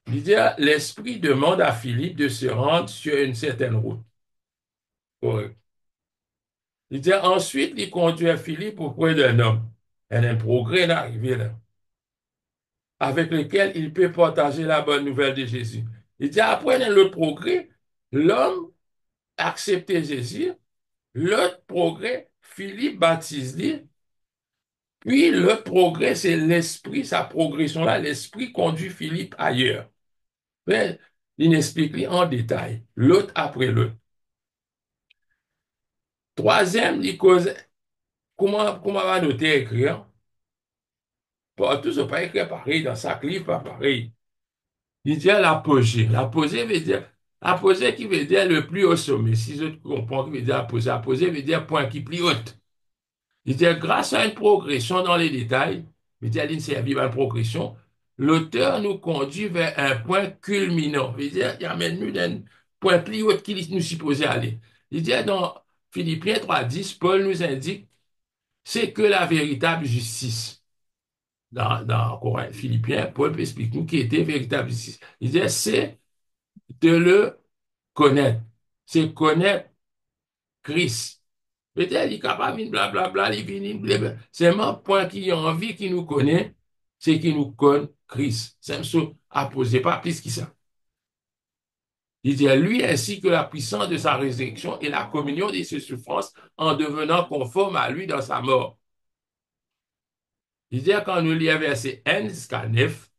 L'idée, l'Esprit demande à Philippe de se rendre sur une certaine route. Correct. Il dit ensuite, il conduit Philippe auprès d'un homme. Il y a un progrès d'arrivée là, avec lequel il peut partager la bonne nouvelle de Jésus. Il dit après le progrès, l'homme accepte Jésus. L'autre progrès, Philippe baptise lui. Puis le progrès, c'est l'esprit, sa progression là, l'esprit conduit Philippe ailleurs. Mais il explique en détail, l'autre après l'autre. Troisième, il cause comment va noter écrire. Pour tous, ne pas écrire pareil, dans chaque livre, pas pareil. Il dit l'apogée. L'apogée qui veut dire le plus haut sommet. Si je comprends, qui veut dire apogée. Apogée veut dire point qui plus haut. Il dit grâce à une progression dans les détails, veut dire, il servi par progression. L'auteur nous conduit vers un point culminant. Veut dire, il amène nous d'un point plus haut qu'il nous supposait aller. Il dit dans Philippiens 3:10, Paul nous indique, c'est que la véritable justice. Dans Philippiens, Paul explique nous qui était véritable justice. Il dit, c'est de le connaître. C'est connaître Christ. Peut-être il est capable de blablabla, il vient, blablabla. C'est mon point qui a envie qu'il nous connaît, c'est qu'il nous connaît Christ. C'est ça à poser, pas plus que ça. Il dit, lui ainsi que la puissance de sa résurrection et la communion de ses souffrances en devenant conforme à lui dans sa mort. Il dit, quand nous lisons verset 1 jusqu'à 9,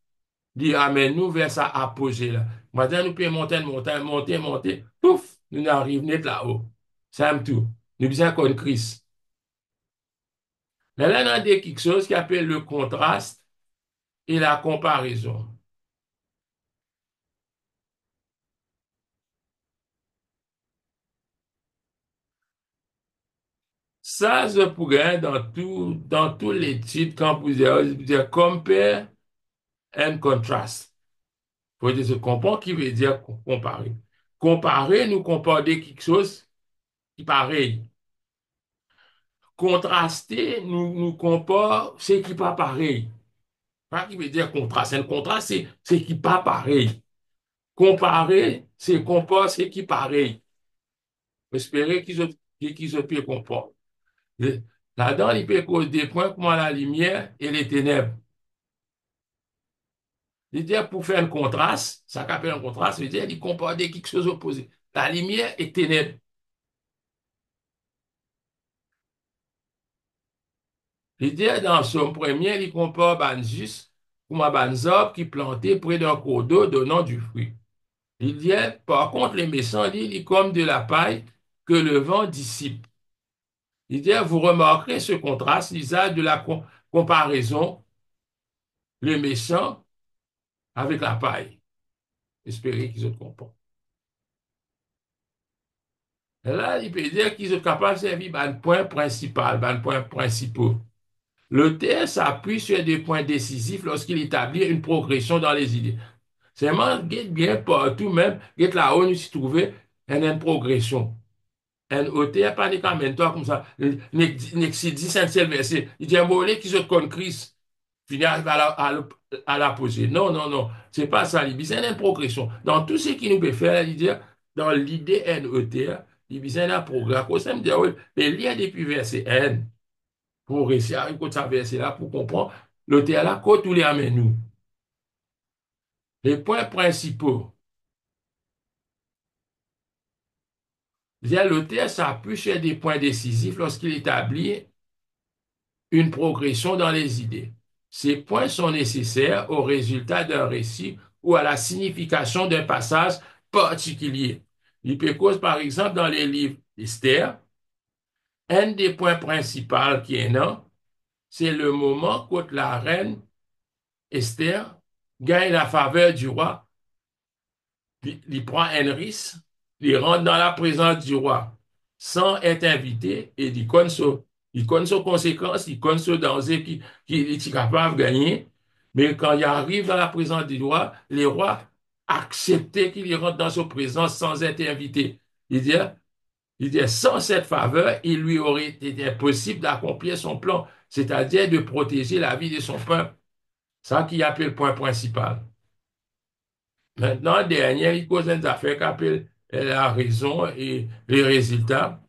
il amène-nous vers sa apogée là. Maintenant, nous pouvons monter, pouf, nous arrivons net là-haut. C'est tout. Nous besoin connaître Christ. Mais là, on a quelque chose qui appelle le contraste et la comparaison. Ça, je pourrais, dans tous les titres, quand vous dire compare and contrast. Faut dire, je comprends qui veut dire comparer. Comparer, nous comparer quelque chose qui est pareil. Contraster, nous compare ce qui n'est pas pareil. Pas qui veut dire contraste. Un contraste, c'est ce qui n'est pas pareil. Comparer, c'est comparer ce qui est pareil. Espérer qu'ils se puissent comprendre. Là-dedans, il peut causer des points comme la lumière et les ténèbres. Il dit pour faire un contraste, ça qu'appelle un contraste, il dit il compare quelque chose opposé. La lumière et ténèbres. Il dit dans son premier, il compare Banjus comme un banzop qui planté près d'un cours d'eau donnant du fruit. Il dit, par contre, les méchants, il est comme de la paille que le vent dissipe. Il dit, vous remarquerez ce contraste, l'usage de la comparaison, le méchant avec la paille. Espérez qu'ils se comprennent. Et là, il peut dire qu'ils sont capables de servir un point principal, un point principal. Le TS s'appuie sur des points décisifs lorsqu'il établit une progression dans les idées. C'est vraiment bien partout, même, là où nous se trouvons, il y a une progression. Un auteur, pas des toi comme ça, n'excite 10 centièmes verset. Il dit un mot qui se connaît Christ, finit à la poser. Non, non, non, c'est pas ça. Il y a une progression. Dans tout ce qui nous peut faire, il dit, dans l'idée NET, il y a un progrès. Comme ça, me dit, oui, mais il y a depuis verset N, pour réussir à arriver à verset là, pour comprendre, l'auteur là, quand tous les amène nous. Les points principaux. L'auteur s'appuie sur des points décisifs lorsqu'il établit une progression dans les idées. Ces points sont nécessaires au résultat d'un récit ou à la signification d'un passage particulier. L'hypocause, par exemple, dans les livres d'Esther, un des points principaux qui est là, c'est le moment où la reine Esther gagne la faveur du roi. Il prend un risque, il rentre dans la présence du roi sans être invité et il connaît ses conséquences, il connaît ce danger qu'il est capable de gagner. Mais quand il arrive dans la présence du roi, les rois acceptaient qu'il rentre dans sa présence sans être invité. Il dit, il dit, sans cette faveur, il lui aurait été impossible d'accomplir son plan, c'est-à-dire de protéger la vie de son peuple. C'est ça qui appelle le point principal. Maintenant, dernier, il cause des affaires qu'appelle la raison et les résultats.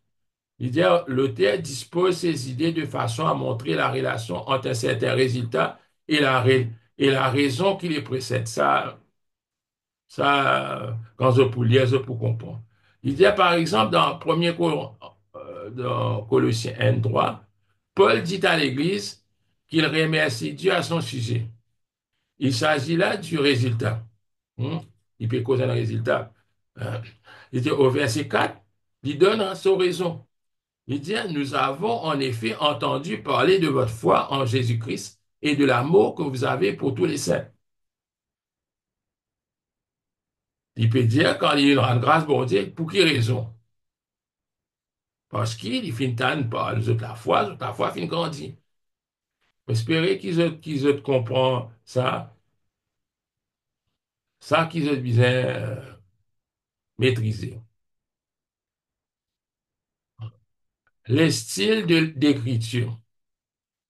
Il dit, l'auteur dispose ses idées de façon à montrer la relation entre un certain résultat et et la raison qui les précède. Quand je peux lire, je peux comprendre. Il dit, par exemple, dans 1er dans Colossiens 1:3, Paul dit à l'Église qu'il remercie Dieu à son sujet. Il s'agit là du résultat. Hmm? Il peut causer un résultat. Euh, il dit au verset 4, il donne sa raison. Il dit, nous avons en effet entendu parler de votre foi en Jésus-Christ et de l'amour que vous avez pour tous les saints. Il peut dire, quand il rend grâce, bon Dieu, pour quelle raison? Parce qu'il finit par nous autres la foi fin grandit. Espérer qu'ils ont comprennent ça qu'ils ont besoin maîtriser. Les styles d'écriture.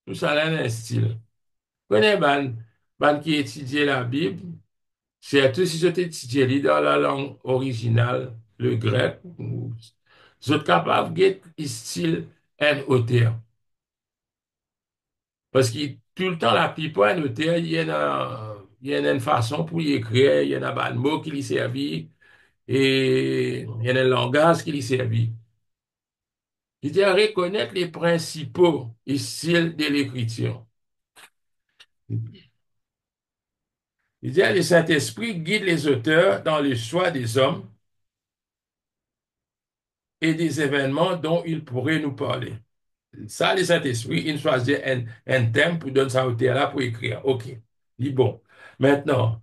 Tout ça là, un style. Connais ban qui étudie la Bible, surtout si je t'étudie dans la langue originale, le grec, vous êtes capable de style un auteur. Parce que tout le temps, la plupart un auteur, il y a une façon pour y écrire, il y en a un mot qui lui servit, et il y a un langage qui lui servit. Il dit à reconnaître les principaux styles de l'écriture. Il dit, le Saint-Esprit guide les auteurs dans le choix des hommes et des événements dont ils pourraient nous parler. Ça, le Saint-Esprit, il choisit un thème pour donner ça au auteur là pour écrire. OK. Il dit, bon. Maintenant,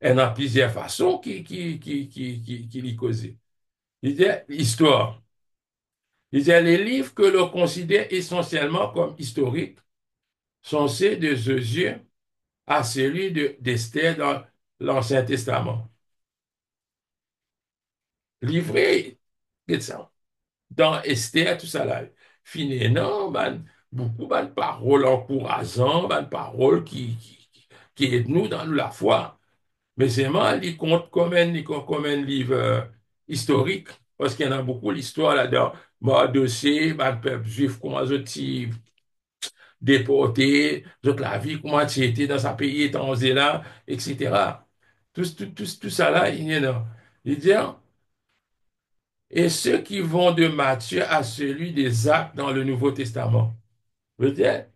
il y en a plusieurs façons qui lui causent. Il dit, histoire. Il dit, les livres que l'on considère essentiellement comme historiques sont ceux de Jésus à celui d'Esther dans l'Ancien Testament. Livré, dans Esther, tout ça là. Finalement, beaucoup de paroles encourageantes, de paroles qui aident nous dans la foi. Mais c'est mal, il compte comme un livre historique, parce qu'il y en a beaucoup l'histoire là-dedans. Bon, dossier, le peuple juif, comment ils ont déporté, la vie, comment tu étais dans sa pays étranger là, etc. Tout ça là, il y en a. Il dit, hein, et ceux qui vont de Matthieu à celui des Actes dans le Nouveau Testament. Je veux dire,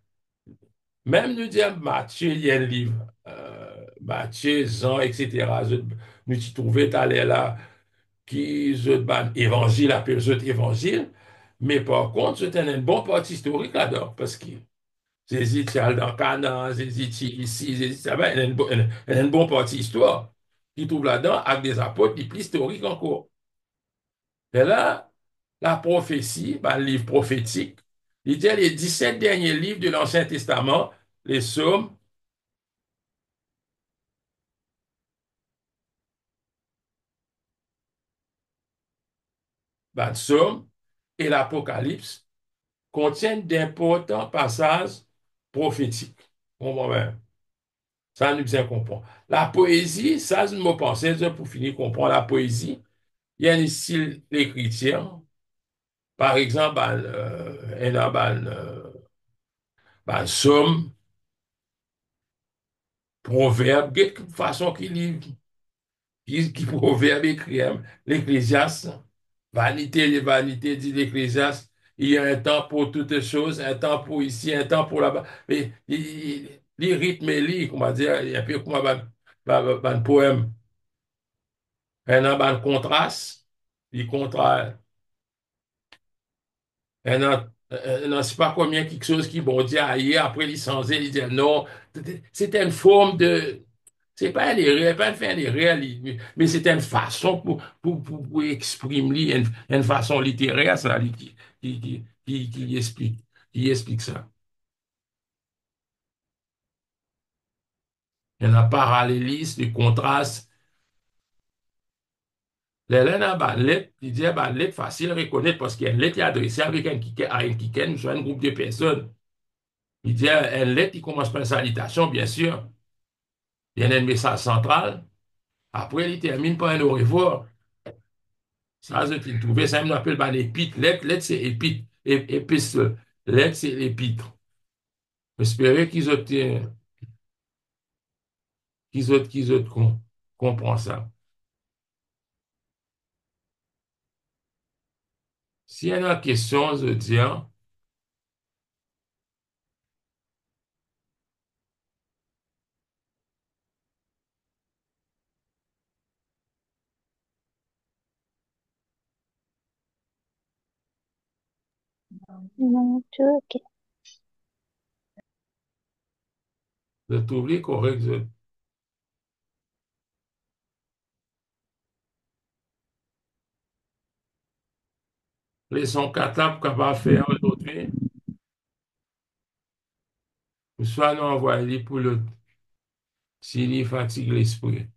même nous dire Matthieu, il y a un livre, Matthieu, Jean, etc. Nous y trouvons allé là, qui je ban évangile, appelle je évangile, mais par contre, c'est un bon parti historique là-dedans, parce que Jésus, dans Canaan, Jésus, ici, Jésus, ça va, il y a une bonne partie histoire, qui trouve là-dedans, avec des apôtres, des plus historiques encore. Et là, la prophétie, ben, le livre prophétique, il dit les 17 derniers livres de l'Ancien Testament, les psaumes, ben, psaumes et l'Apocalypse contiennent d'importants passages prophétiques. Comprends bien? Ça nous bien comprendre. La poésie, ça, je me pensais, pour finir comprendre la poésie, il y a un style d'écriture. Par exemple, il y a psaume, proverbe, de façon qui proverbe écrit, hein. L'Ecclésiaste, vanité des vanités, dit l'Ecclésiaste, il y a un temps pour toutes choses, un temps pour ici, un temps pour là-bas. Mais les rythmes, comment dire, il y a un peu comme un poème, un contraste, il contraste, non, c'est pas combien quelque chose qui bon dit ailleurs, après il changer, il dit non, c'était une forme de, c'est pas un erreur, pas une fin d'erreur, mais c'était une façon pour exprimer, une façon littéraire, ça, qui explique ça. Il y a un parallélisme, du contraste. Les lettres, bah, lettre, il dit, bah, lettre facile à reconnaître parce qu'il y a une lettre qui est adressée avec à un quiken, soit un groupe de personnes. Il dit, une lettre qui commence par une salutation, bien sûr. Il y a un message central. Après, il termine par un au revoir. Ça, je trouvé ça, on appelle un épître. Lettre, c'est épître. Épistle. Lettre, c'est l'épître. J'espère qu'ils ont comprennent ça. S'il y a une question, je dis, hein, Non, tout ok. je trouve les correct. Les sons capable de faire aujourd'hui. Ou soit nous envoyons pour l'autre, s'il fatigue l'esprit.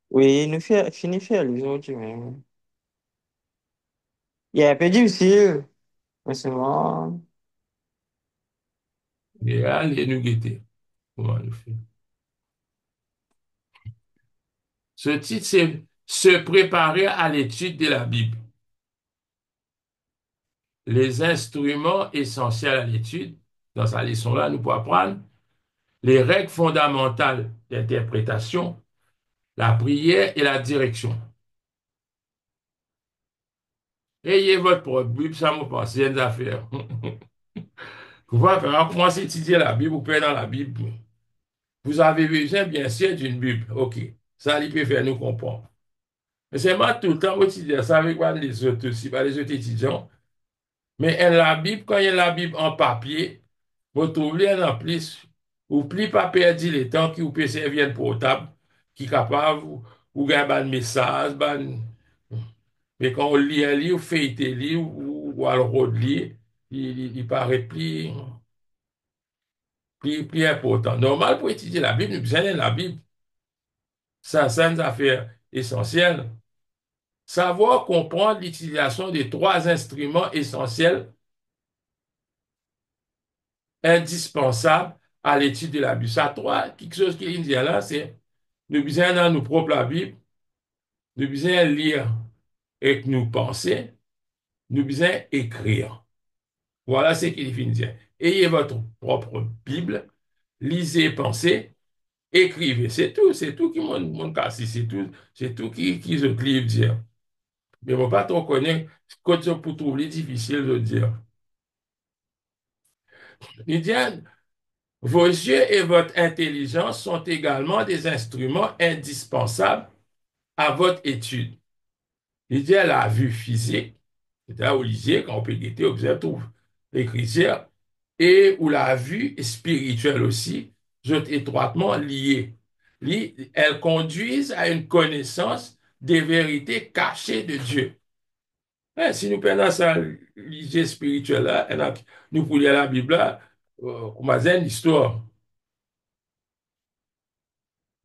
Oui, nous finissons faire les autres, mais il est un peu difficile, mais c'est bon. Et allez nous guetter. Comment nous faire? Ce titre, c'est Se préparer à l'étude de la Bible. Les instruments essentiels à l'étude. Dans sa leçon-là, nous pouvons apprendre les règles fondamentales d'interprétation, la prière et la direction. Ayez votre propre Bible, ça me pense, c'est une affaire. Vous voyez, quand on commence à étudier la Bible, vous pouvez dans la Bible. Vous avez besoin, bien sûr, d'une Bible. OK. Ça, il peut faire nous comprendre. Mais c'est moi tout le temps étudier ça avec les autres aussi, pas les autres étudiants. Mais la Bible, quand il y a la Bible en papier, vous trouvez en plus, ou plus pas perdre le temps qui vous peut servir un portable, qui est capable, ou gagner un message, mais quand on lit un livre, feuilleter un livre, ou alors relire, il paraît plus important. Normal pour étudier la Bible, nous besoin de la Bible. Ça, c'est une affaire essentielle. Savoir comprendre l'utilisation des trois instruments essentiels indispensables à l'étude de la Bible. Ça, trois, quelque chose qui dit là, c'est nous besoin dans nos propres la Bible, nous besoin lire et que nous penser, nous besoin écrire. Voilà ce qu'il finit. Ayez votre propre Bible, lisez, pensez, écrivez. C'est tout qui mon cas, c'est tout qui je livre dire. Mais on ne va pas trop connaître, quand pour trouver difficile de dire. Il dit, vos yeux et votre intelligence sont également des instruments indispensables à votre étude. Il dit la vue physique, c'est-à-dire au lycée, quand on peut guetter, observer, trouve l'écriture, et où la vue spirituelle aussi, sont étroitement liées. Elles conduisent à une connaissance des vérités cachées de Dieu. Si nous prenons ça, lycée spirituel, là, nous pour lire la Bible, là, on va dire une histoire.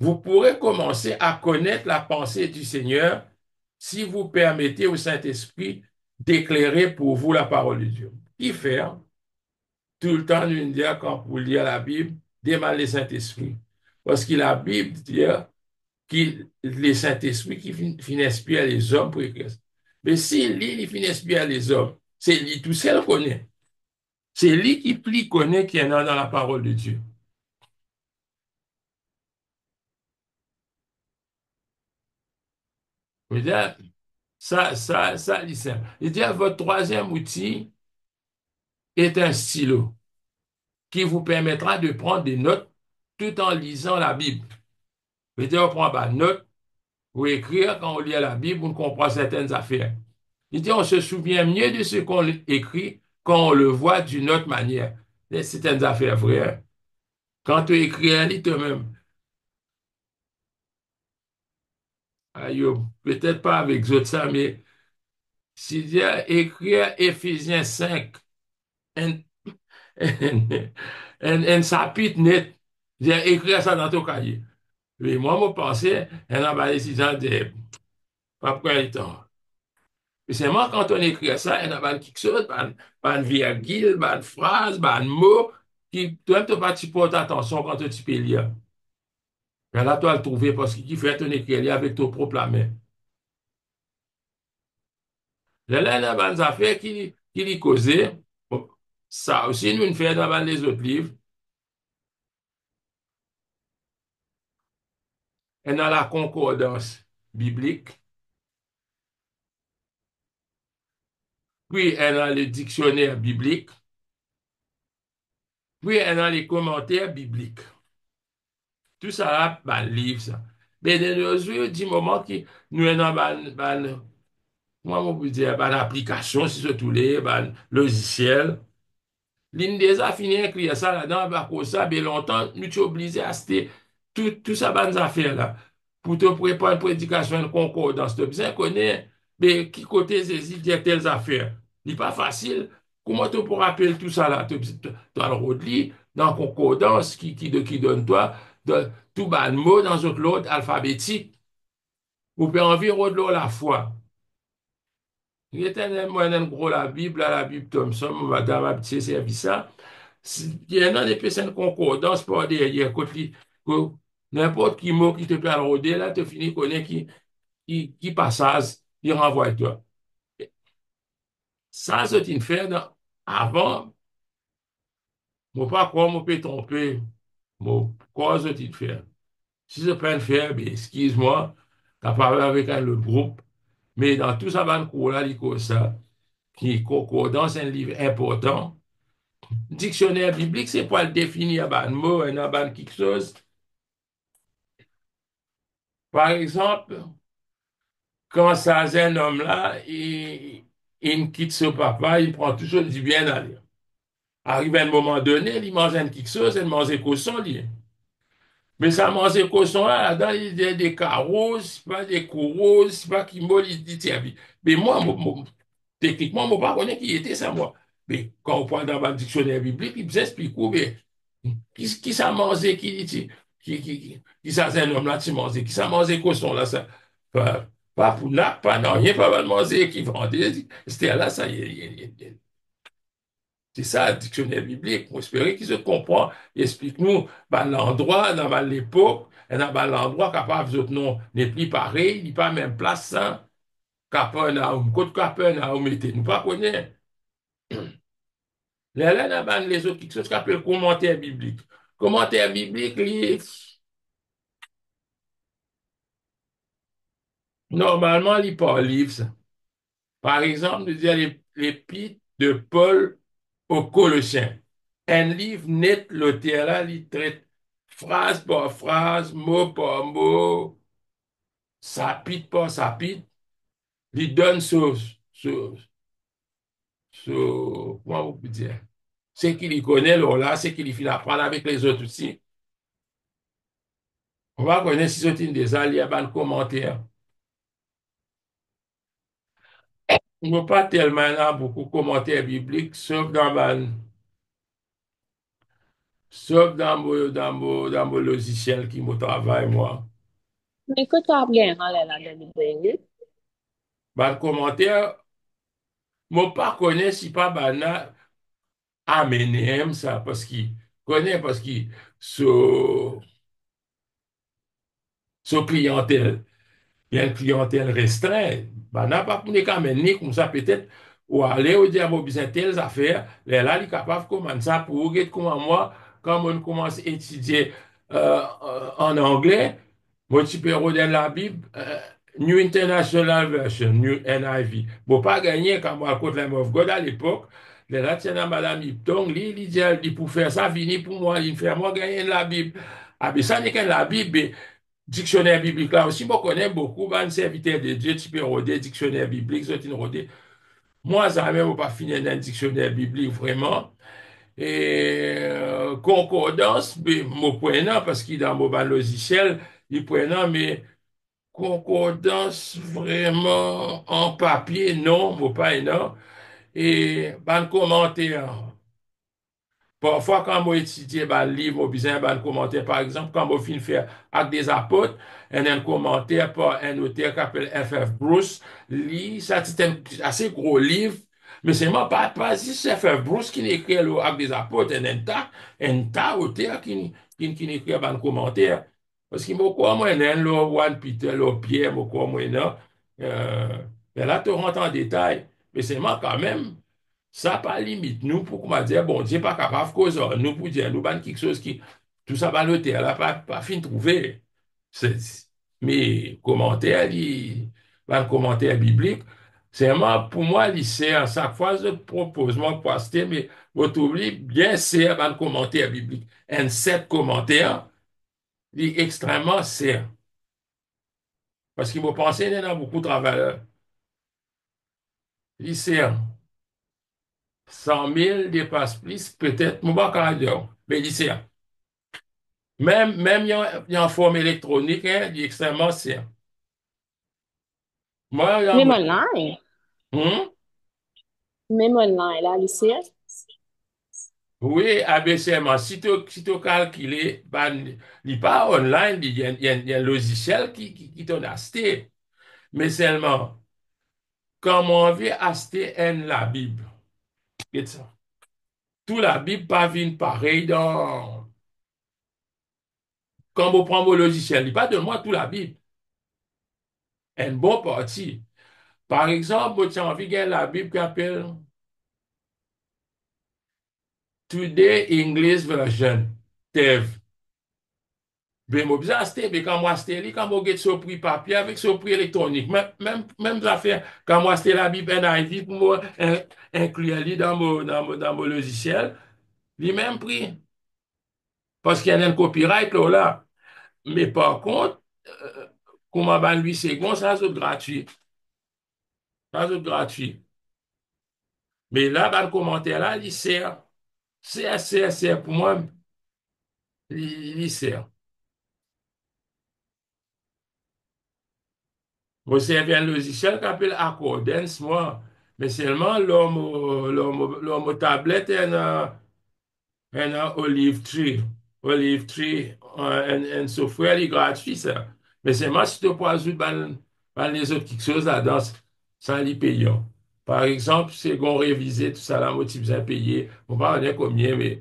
Vous pourrez commencer à connaître la pensée du Seigneur si vous permettez au Saint-Esprit d'éclairer pour vous la parole de Dieu. Qui fait hein? Tout le temps nous dire quand vous lire la Bible, demandez le Saint-Esprit. Parce que la Bible dit que le Saint-Esprit qui finit inspirer les hommes pour écrire. Mais si lui, il finit inspirer les hommes, c'est lui tout seul connaît. C'est lui qui plie connaît qui est dans la parole de Dieu. Je veux dire, ça, c'est simple. Il dit, votre troisième outil est un stylo qui vous permettra de prendre des notes tout en lisant la Bible. Je veux dire, on prend des notes ou écrire quand on lit la Bible, on comprend certaines affaires. Il dit, on se souvient mieux de ce qu'on écrit quand on le voit d'une autre manière. C'est certaines affaires vraies. Quand tu écris un livre toi-même, peut-être pas avec autres ça, mais si dit écrire Éphésiens 5, un, un chapitre net, j'ai écrit ça dans ton cahier. Mais moi, je pensais, elle a pas décision de pas prendre le temps. Et c'est moi, quand on écrit ça, elle a pas quelque chose, pas une virgule, pas une phrase, pas un mot, qui, toi, tu pas tu portes attention quand tu peux lire. Mais là, tu vas le trouver parce qu'il fait ton écrire avec ton propre la main. Là, il y a des affaires qui lui causaient. Bon, ça aussi, nous, nous faisons dans les autres livres. Et dans la concordance biblique, puis elle a le dictionnaire biblique, puis elle a les commentaires bibliques. Tout ça là, ben, livre ça. Mais de nos jours, du moment que nous avons moi, je peux dire, ben, application, si c'est tous les ben, logiciels. L'une des a fini d'écrire ça là-dedans, ben, pour ça, bien longtemps, nous sommes obligés à acheter tout ça, ben, affaires là. Pour te préparer une prédication, une concordance, tu as besoin de connaître mais qui côté saisit de telles affaires. Il n'est pas facile. Comment tu pourras rappeler tout ça là? Tu as le rodli dans concordance qui donne toi tout bas de mots dans autre l'ordre alphabétique. Ou peut environ de l'eau la foi. Il était un gros la Bible Thompson, madame a petit service ça. Il y a des personnes concordance par derrière, n'importe qui mot qui te parle rodé, là, tu finis connaître qui passage, il renvoie toi. Ça, c'est une fait avant, moi pas quoi, moi peux tromper, moi, quoi c'est une fait. Si je peux le faire, ben, excuse-moi, t'as parlé avec un autre groupe, mais dans tout ça, ban cours là, il cause ça, qui concordance, un livre important. Dictionnaire biblique, c'est pas le définir un mot, un quelque chose. Par exemple, quand ça, c'est un homme là, il quitte son papa, il prend toujours du bien aller. Arrive à un moment donné, il mange un quelque chose, il mange un cochon, lui. Mais ça mange un cochon là, là-dedans, il y a des carreaux, c'est pas des coraux, c'est pas qui m'a dit, tiens, mais moi, techniquement, je ne pas connais qui était ça, moi. Mais quand on parle dans le dictionnaire biblique, il vous explique, mais qui ça mangé, qui ça c'est un homme là, qui mangeait, qui ça mangé cochon là, ça. Pas pour là, pas non, rien, pas mal manger, qui vendait. C'était là, ça y est. C'est ça, le dictionnaire biblique. On espère qu'il se comprend. Il explique-nous, ben, l'endroit, dans ben, l'époque, et dans ben, l'endroit capable, autres non, n'est plus pareil, il n'est pas même place, ça. Capernaum, côte Capernaum, était, nous pas connaît. Là, dans ben, les autres, quelque chose qu'on appelle commentaire biblique. Commentaire biblique, normalement, il pas livre, ça. Par exemple, je dis l'épître de Paul aux Colossiens. Un livre net, l'auteur là, il traite phrase par phrase, mot par mot, chapitre par chapitre, il donne comment vous pouvez dire, ce qu'il y connaît, là, ce qu'il y fait apprendre avec les autres aussi. On va connaître si c'est une des alliés, il y a un commentaire. On ne pas tellement là beaucoup de commentaires bibliques, sauf dans mon logiciel qui me travaille, moi. Mais que tu as bien dans la Bible? Ben, le commentaire, moi, pas connaît si pas bana amener ça, parce qu'il, so clientèle. Il y a une clientèle restreinte. Ben, n'a pas pour quand même comme ça peut-être ou aller au diable au besoin telles affaires. Là, il est capable de commencer ça pour regarder comment moi, quand on commence à étudier en anglais, moi, tu peux regarder la Bible, New International Version, New NIV. Bon, pas gagner quand moi, contre la of God à l'époque. Là, tiens, Madame Ipton, il dit pour faire ça, vini pour moi, il fait moi gagner la Bible. Ah, mais ça n'est que la Bible, dictionnaire biblique là aussi, moi, connais beaucoup, ben, serviteur de Dieu, tu peux regarder dictionnaire biblique, ça, tu regardes. Moi, ça même pas fini dans un dictionnaire biblique, vraiment. Et concordance, mais mon point non, parce qu'il est dans mon logiciel, il point non, mais concordance vraiment en papier, non, mon pas non. Et ban commentaire. Parfois, quand moi étudie un livre, ou bien un commentaire, par exemple, quand moi finis faire Actes des apôtres, il y a un commentaire par un auteur qui s'appelle F.F. Bruce, lit, ça c'est un assez gros livre, mais c'est moi pas juste F.F. Bruce qui écrit le Actes des apôtres, il y a un tas d'auteurs qui écrit un commentaire. Parce que moi, moi, il y a le One Peter, le Pierre, moi, non. Euh, mais là, tu rentres en détail, mais c'est moi quand même. Ça pas limite nous pour comment dire, bon Dieu pas capable de causer, nous pour dire, nous ban quelque chose qui, tout ça va le terre, là, pas fin de trouver. Mais commentaire, ban commentaire biblique, c'est moi, pour moi, lycée, à chaque fois, je propose, moi, poster, mais vous oubliez bien, c'est un commentaire biblique. Un set commentaire, il est extrêmement serre. Parce qu'il m'a pensé, il y en a beaucoup de travailleurs. Lycée, 100 000 dépasse plus, peut-être, moi, pas dire, mais lycée. Même il y a une forme électronique, hein, il est extrêmement simple. Moi, Même online. hmm? Même online, là, lycée. Oui, ABCM, si tu calcules, ben, il n'est pas online, il y a un logiciel qui t'en a acheté. Mais seulement, comment on veut acheter la Bible? Et ça. Tout la Bible pas vient pareil dans, quand vous prenez vos logiciels, il pas de moi tout la Bible. Un bon parti. Par exemple, vous avez envie de la Bible qui appelle Today English Version, TEV. Ben, moi, bien acheter, mais quand moi acheter, quand moi get sur prix papier avec sur prix électronique, même affaire, quand moi acheter la Bible NIV pour moi inclure dans mon logiciel, les mêmes prix. Parce qu'il y a un copyright là. Mais par contre, comment ban 8 secondes, ça c'est gratuit. Ça c'est gratuit. Mais là, dans le commentaire là, il sert. Sert. Pour moi, il sert. Moi, c'est un logiciel qui s'appelle Accordance, moi. Mais seulement l'homme tablette et un Olive Tree. Olive Tree, un software, il est gratuit, ça. Mais c'est moi, si tu peux ajouter dans les autres quelque chose là-dedans, ça, il est payant. Par exemple, c'est qu'on révisait tout ça là, moi, tu besoin payer. On va pas dire combien, mais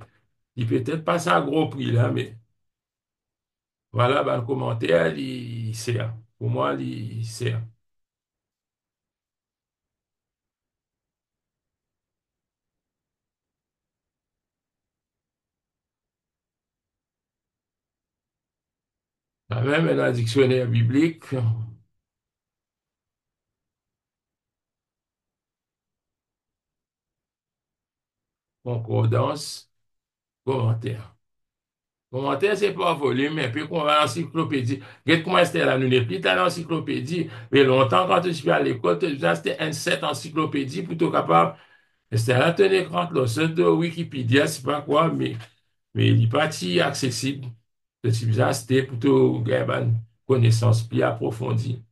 il peut être pas ça à gros prix là, mais voilà, dans le commentaire, il sert. Pour moi, il sert. Même dans le dictionnaire biblique, concordance, commentaire. Commentaire, c'est pas volume, mais puis qu'on va à l'encyclopédie. Regarde comment c'était là, nous n'est plus à l'encyclopédie. Mais longtemps, quand je suis à l'école, c'était un set encyclopédie plutôt capable. C'était là, tenir compte, le site de Wikipédia, c'est pas quoi, mais il n'est pas si accessible. C'était plutôt une connaissance plus approfondie.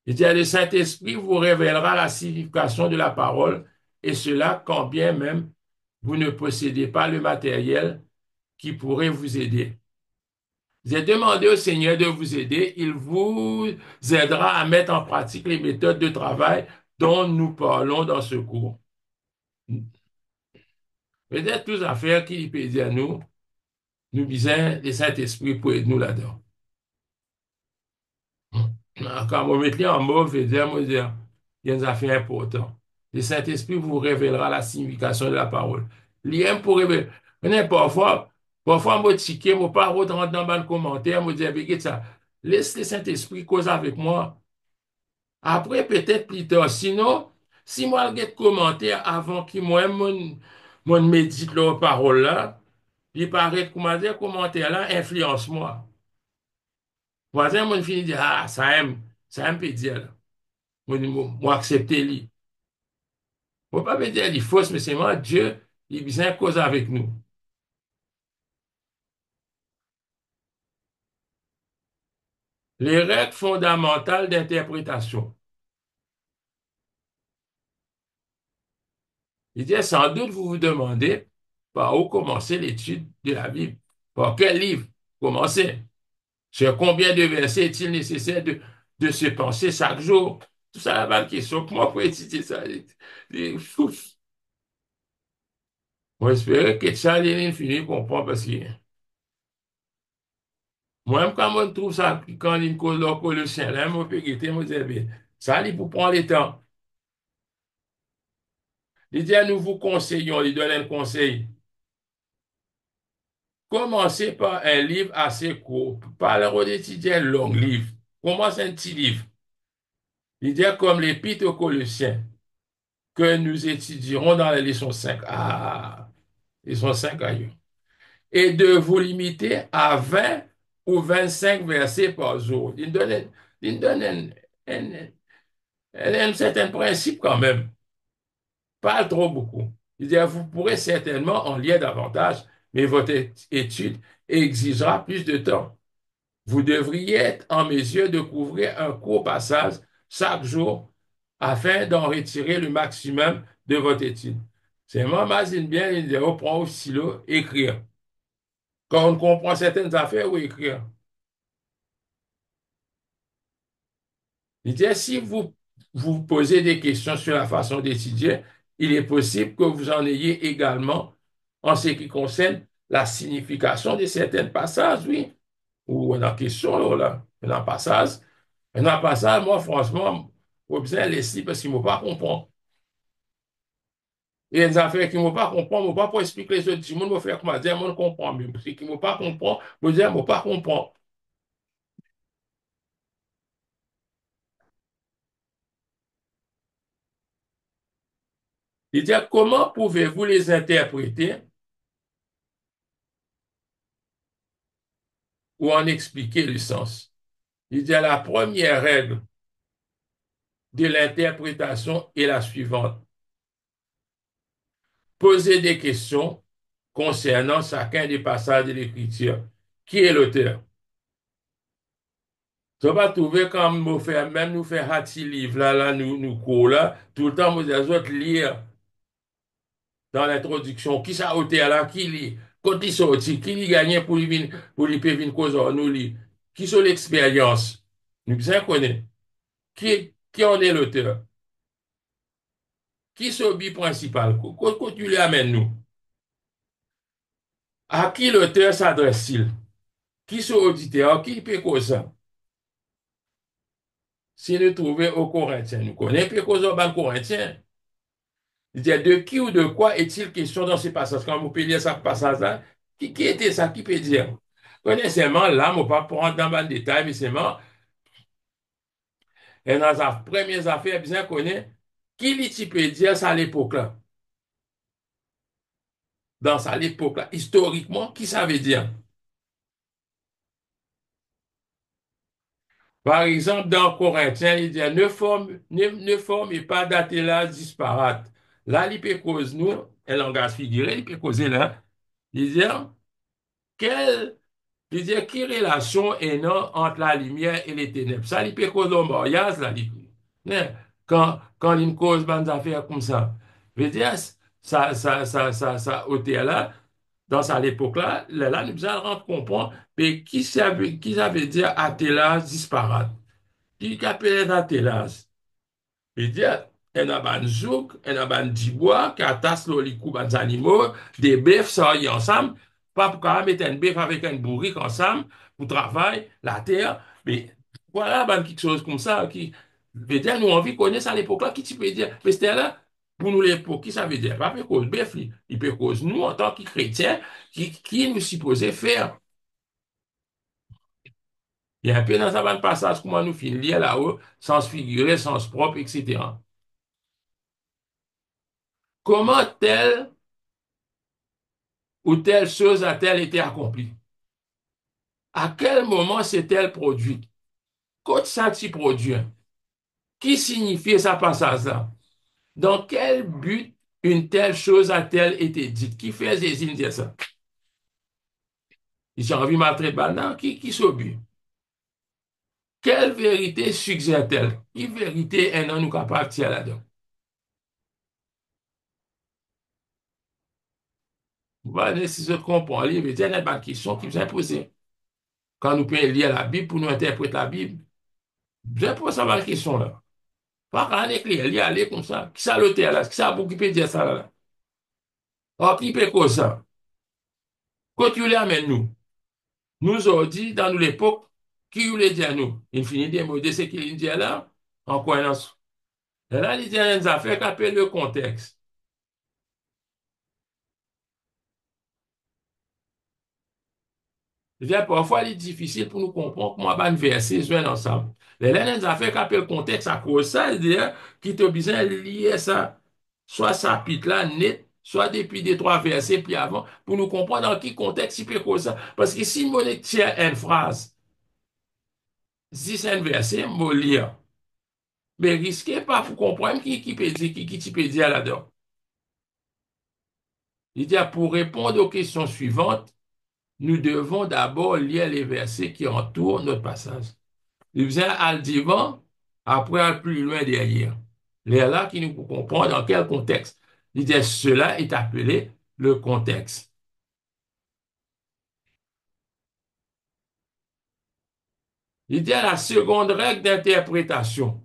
Il dit, le Saint-Esprit vous révélera la signification de la parole, et cela quand bien même vous ne possédez pas le matériel qui pourrait vous aider. J'ai demandé au Seigneur de vous aider. Il vous aidera à mettre en pratique les méthodes de travail dont nous parlons dans ce cours. Peut-être toutes affaires qu'il peut dire à nous, nous disons le Saint-Esprit pour aider nous là-dedans. Quand on met en mot, veut dire, moi, dire, il y a des affaires importantes. Le Saint-Esprit vous révélera la signification de la parole. L'IM pour révéler. Mais parfois, moi, ticket, moi, pas rentrer dans le commentaire, moi, dire, regarde ça. Laisse le Saint-Esprit cause avec moi. Après, peut-être plus tard. Sinon, si moi, je commentaire avant que moi, mon médite leur parole là, il paraît que, comment dire, commentaire là influence moi. Voisin, moi, fini de dire, ah, ça aime peut dire là. Moi, accepter lui. Moi, pas me dire, il est fausse, mais c'est moi, Dieu, il vient cause avec nous. Les règles fondamentales d'interprétation. Il dit, sans doute, vous vous demandez par où commencer l'étude de la Bible. Par quel livre commencer? Sur combien de versets est-il nécessaire de se penser chaque jour? Tout ça, la bonne question. Comment pour étudier ça? Ouf. Moi, j'espère que Charles il finit comprendre parce que moi-même, quand on trouve ça, quand il cause leur Colossiens, là, moi, je peux guetter, moi, je dis, bien, ça, il faut prendre le temps. Il dit, nous vous conseillons, il donne un conseil. Commencez par un livre assez court. Pas le d'étudier un long livre. Commence un petit livre. Il dit, comme l'Épître aux Colossiens, que nous étudierons dans la leçon 5. Ah, leçon 5 ailleurs. Et de vous limiter à 20 ou 25 versets par jour. Il donne un, un certain principe quand même. Pas trop beaucoup. Il dit, vous pourrez certainement en lire davantage, mais votre étude exigera plus de temps. Vous devriez être en mesure de couvrir un court passage chaque jour afin d'en retirer le maximum de votre étude. C'est moi, imagine bien, il dit, reprend au stylo, écrire. Quand on comprend certaines affaires, ou écrire. Il dit, si vous vous posez des questions sur la façon d'étudier, il est possible que vous en ayez également en ce qui concerne la signification de certains passages, oui. Ou en question, là, en passage. Un passage, moi, franchement, faut bien laisser parce qu'ils ne m'ont pas comprendre. Et les affaires qui ne m'ont pas comprendre, ne m'ont pas expliquer les autres. Si monde me fait comment dire, moi, je comprends mieux. Parce qu'ils ne m'ont pas comprendre, je dire, ne m'ont pas comprendre. Il dit, comment pouvez-vous les interpréter ou en expliquer le sens? Il dit, la première règle de l'interprétation est la suivante. Posez des questions concernant chacun des passages de l'écriture. Qui est l'auteur? Tu vas trouver comme nous faire, même nous faire hati livre là, nous cours là, tout le temps, nous autres lire dans l'introduction, qui ça auteur là, qui lit, quand il sorti, qui lui gagné pour lui venir cause, nous lit, qui sont l'expérience, nous bien connaît, qui en est l'auteur, qui sont le but principal, quand tu lui amènes nous, à qui l'auteur s'adresse-t-il, qui sont auditeurs, qui peut cause ça, si nous trouvons au Corinthien, nous connaissons peu cause au Corinthien. Il dit, de qui ou de quoi est-il question dans ces passages? Quand vous pouvez lire ce passage-là, qui était ça? Qui peut dire? Connaissez-moi, là, on ne va pas prendre dans le détail, mais c'est moi. Et dans les premières affaires, bien connaît, qui lui peut dire ça à l'époque-là? Dans ça, l'époque-là, historiquement, qui ça veut dire? Par exemple, dans Corinthiens, il dit, ne formez pas d'attelage disparate. Là, il peut causer nous, un langage figuré, il peut causer là. Il dit, quel Je veux dire, quelle relation est non entre la lumière et les ténèbres? Ça, il peut causer un mariage, là, hein, quand il cause des affaires comme ça. Je veux dire, ça, hôtel-là, dans cette époque-là, là, nous allons rendre comprendre, mais qui ça veut dire attelage disparate? Qui appelle attelage? Je veux dire, il y a un zouk, il y a un dibois, qui attache les coups des animaux, des bœufs, ça y est ensemble. Pas pour qu'on mette un bœuf avec un bourrique ensemble, pour travailler, la terre. Mais voilà, ben, quelque chose comme ça, qui veut dire, nous, on vit connaître ça à l'époque-là, qui tu peux dire, mais c'était là, pour nous, l'époque, qui ça veut dire? Pas pour cause bœuf, il peut cause nous, en tant que chrétiens, qui nous supposons faire. Il y a un peu dans un passage, comment nous finir là-haut, sens figuré, sens propre, etc. Comment tel ou telle chose a-t-elle été accomplie? À quel moment s'est-elle produite? Quand ça s'y produit? Qui signifie ça passage-là? Dans quel but une telle chose a-t-elle été dite? Qui fait Zézine dire ça? J'ai envie de m'attraper maintenant. Qui s'obue? Quelle vérité suggère-t-elle? Quelle vérité est non nous capable de tirer là-dedans? Voilà, si je comprends, il y a des questions qui vous posées. Quand nous pouvons lire la Bible pour nous interpréter la Bible, je pose ça la question là. Pas qu'à l'écrire, il y aller comme ça. Qui ça l'auteur là? Qui ça pour qui peut dire ça là? Or, qui peut cause ça? Quand tu l'amènes nous, nous avons dit dans l'époque, qui voulait dire nous? Il finit de me dire ce qu'il dit là, en croyance. Et là, il dit des affaires qui appellent le contexte. C'est-à-dire, parfois, il est difficile pour nous comprendre comment un verset joint ensemble. Les des affaires qui appellent le contexte à cause de ça, c'est-à-dire, qui te besoin de lier ça, soit ça chapitre là, net, soit depuis des trois versets, puis avant, pour nous comprendre dans quel contexte il peut causer ça. Parce que si on tient une phrase, si c'est un verset, on lire. Mais risquez pas pour comprendre qui peut dire, qui tu peux dire là-dedans. Il dit, pour répondre aux questions suivantes, nous devons d'abord lire les versets qui entourent notre passage. Il vient à le divan, après à plus loin derrière. Les là qui nous comprend dans quel contexte. Il dit, cela est appelé le contexte. Il dit à la seconde règle d'interprétation.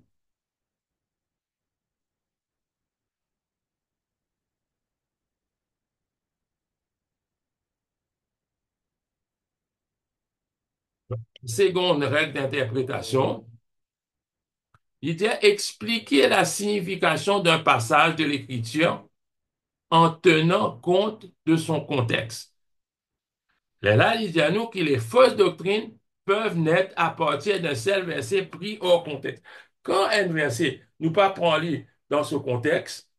Seconde règle d'interprétation, il dit expliquer la signification d'un passage de l'Écriture en tenant compte de son contexte. Là, il dit à nous que les fausses doctrines peuvent naître à partir d'un seul verset pris hors contexte. Quand un verset nous pas prend lit dans ce contexte,